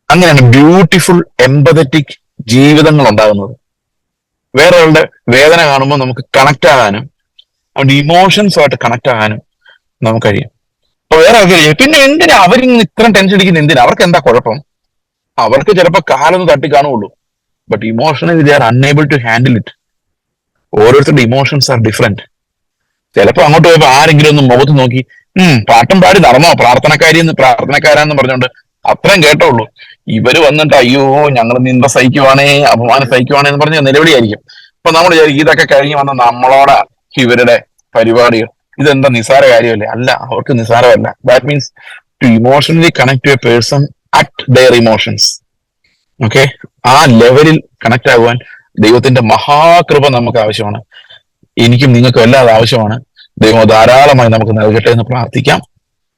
Speaker 1: അങ്ങനെയാണ് ബ്യൂട്ടിഫുൾ എംപതറ്റിക് ജീവിതങ്ങൾ ഉണ്ടാകുന്നത്. വേറൊരാളുടെ വേദന കാണുമ്പോൾ നമുക്ക് കണക്ട് ആകാനും അവന്റെ ഇമോഷൻസുമായിട്ട് കണക്ട് ആകാനും നമുക്ക് കഴിയും. അപ്പൊ വേറെ ആൾക്കാർ പിന്നെ എന്തിനാ അവരിങ്ങനെ ഇത്രയും ടെൻഷൻ അടിക്കുന്ന, എന്തിനാ? അവർക്ക് എന്താ കുഴപ്പം? അവർക്ക് ചിലപ്പോൾ കാലൊന്ന് തട്ടി കാണുള്ളൂ. But emotionally they are unable to handle it. ഓരോരുത്തരുടെ ഇമോഷൻസ് ആർ ഡിഫറെന്റ്. ചിലപ്പോ അങ്ങോട്ട് പോയപ്പോ ആരെങ്കിലും ഒന്ന് മുഖത്ത് നോക്കി പാട്ടും പാടി നടന്നോ, പ്രാർത്ഥനക്കാരാന്ന് പറഞ്ഞോണ്ട് അത്രയും കേട്ടോള്ളൂ. ഇവര് വന്നിട്ട് അയ്യോ ഞങ്ങൾ നിന്ദ സഹിക്കുവാണേ, അപമാനം സഹിക്കുവാണേ എന്ന് പറഞ്ഞ നിലവിളിയായിരിക്കും. അപ്പൊ നമ്മൾ വിചാരിക്കും ഇതൊക്കെ കഴിഞ്ഞ് വന്ന നമ്മളോടാ ഇവരുടെ പരിപാടികൾ, ഇതെന്താ നിസാര കാര്യമല്ലേ? അല്ല, അവർക്ക് നിസാരമല്ല. That means to emotionally connect to a person at their emotions. Okay, ആ ലെവലിൽ കണക്ട് ആകുവാൻ ദൈവത്തിന്റെ മഹാകൃപ നമുക്ക് ആവശ്യമാണ്. എനിക്കും നിങ്ങൾക്കും എല്ലാം അത് ആവശ്യമാണ്. ദൈവം ധാരാളമായി നമുക്ക് നൽകട്ടെ എന്ന് പ്രാർത്ഥിക്കാം.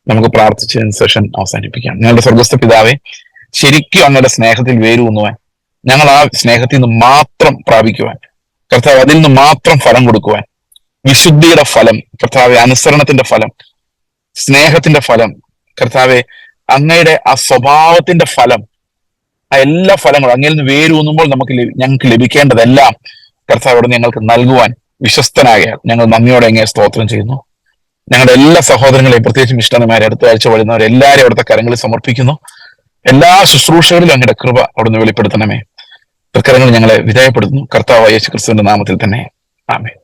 Speaker 1: നമുക്ക് പ്രാർത്ഥിച്ച് സെഷൻ അവസാനിപ്പിക്കാം. ഞങ്ങളുടെ സ്വർഗസ്ഥ പിതാവേ, ശരിക്കും അങ്ങയുടെ സ്നേഹത്തിൽ വേരൂന്നുവാൻ, ഞങ്ങൾ ആ സ്നേഹത്തിൽ നിന്ന് മാത്രം പ്രാപിക്കുവാൻ, കർത്താവ് അതിൽ നിന്ന് മാത്രം ഫലം കൊടുക്കുവാൻ, വിശുദ്ധിയുടെ ഫലം കർത്താവെ, അനുസരണത്തിന്റെ ഫലം, സ്നേഹത്തിന്റെ ഫലം കർത്താവെ, അങ്ങയുടെ ആ സ്വഭാവത്തിന്റെ ഫലം, ആ എല്ലാ ഫലങ്ങളും അങ്ങയിൽ നിന്ന് വേരൂന്നുമ്പോൾ ഞങ്ങൾക്ക് ലഭിക്കേണ്ടതെല്ലാം കർത്താവോട് ഞങ്ങൾക്ക് നൽകുവാൻ വിശ്വസ്തനാകയാൽ ഞങ്ങൾ നന്ദിയോടെ അങ്ങേ സ്തോത്രം ചെയ്യുന്നു. ഞങ്ങളുടെ എല്ലാ സഹോദരങ്ങളെയും, പ്രത്യേകിച്ചും ഇഷ്ടന്മാരെ, അടുത്ത ആഴ്ച വരുന്നവരെല്ലാവരും അവിടുത്തെ കരങ്ങളിൽ സമർപ്പിക്കുന്നു. എല്ലാ ശുശ്രൂഷകളിലും അങ്ങയുടെ കൃപ അവിടുന്ന് വെളിപ്പെടുത്തണമേ. തൃക്കരങ്ങൾ ഞങ്ങളെ വിധേയപ്പെടുത്തുന്നു. കർത്താവായ യേശു ക്രിസ്തുവിന്റെ നാമത്തിൽ തന്നെ. ആമേൻ.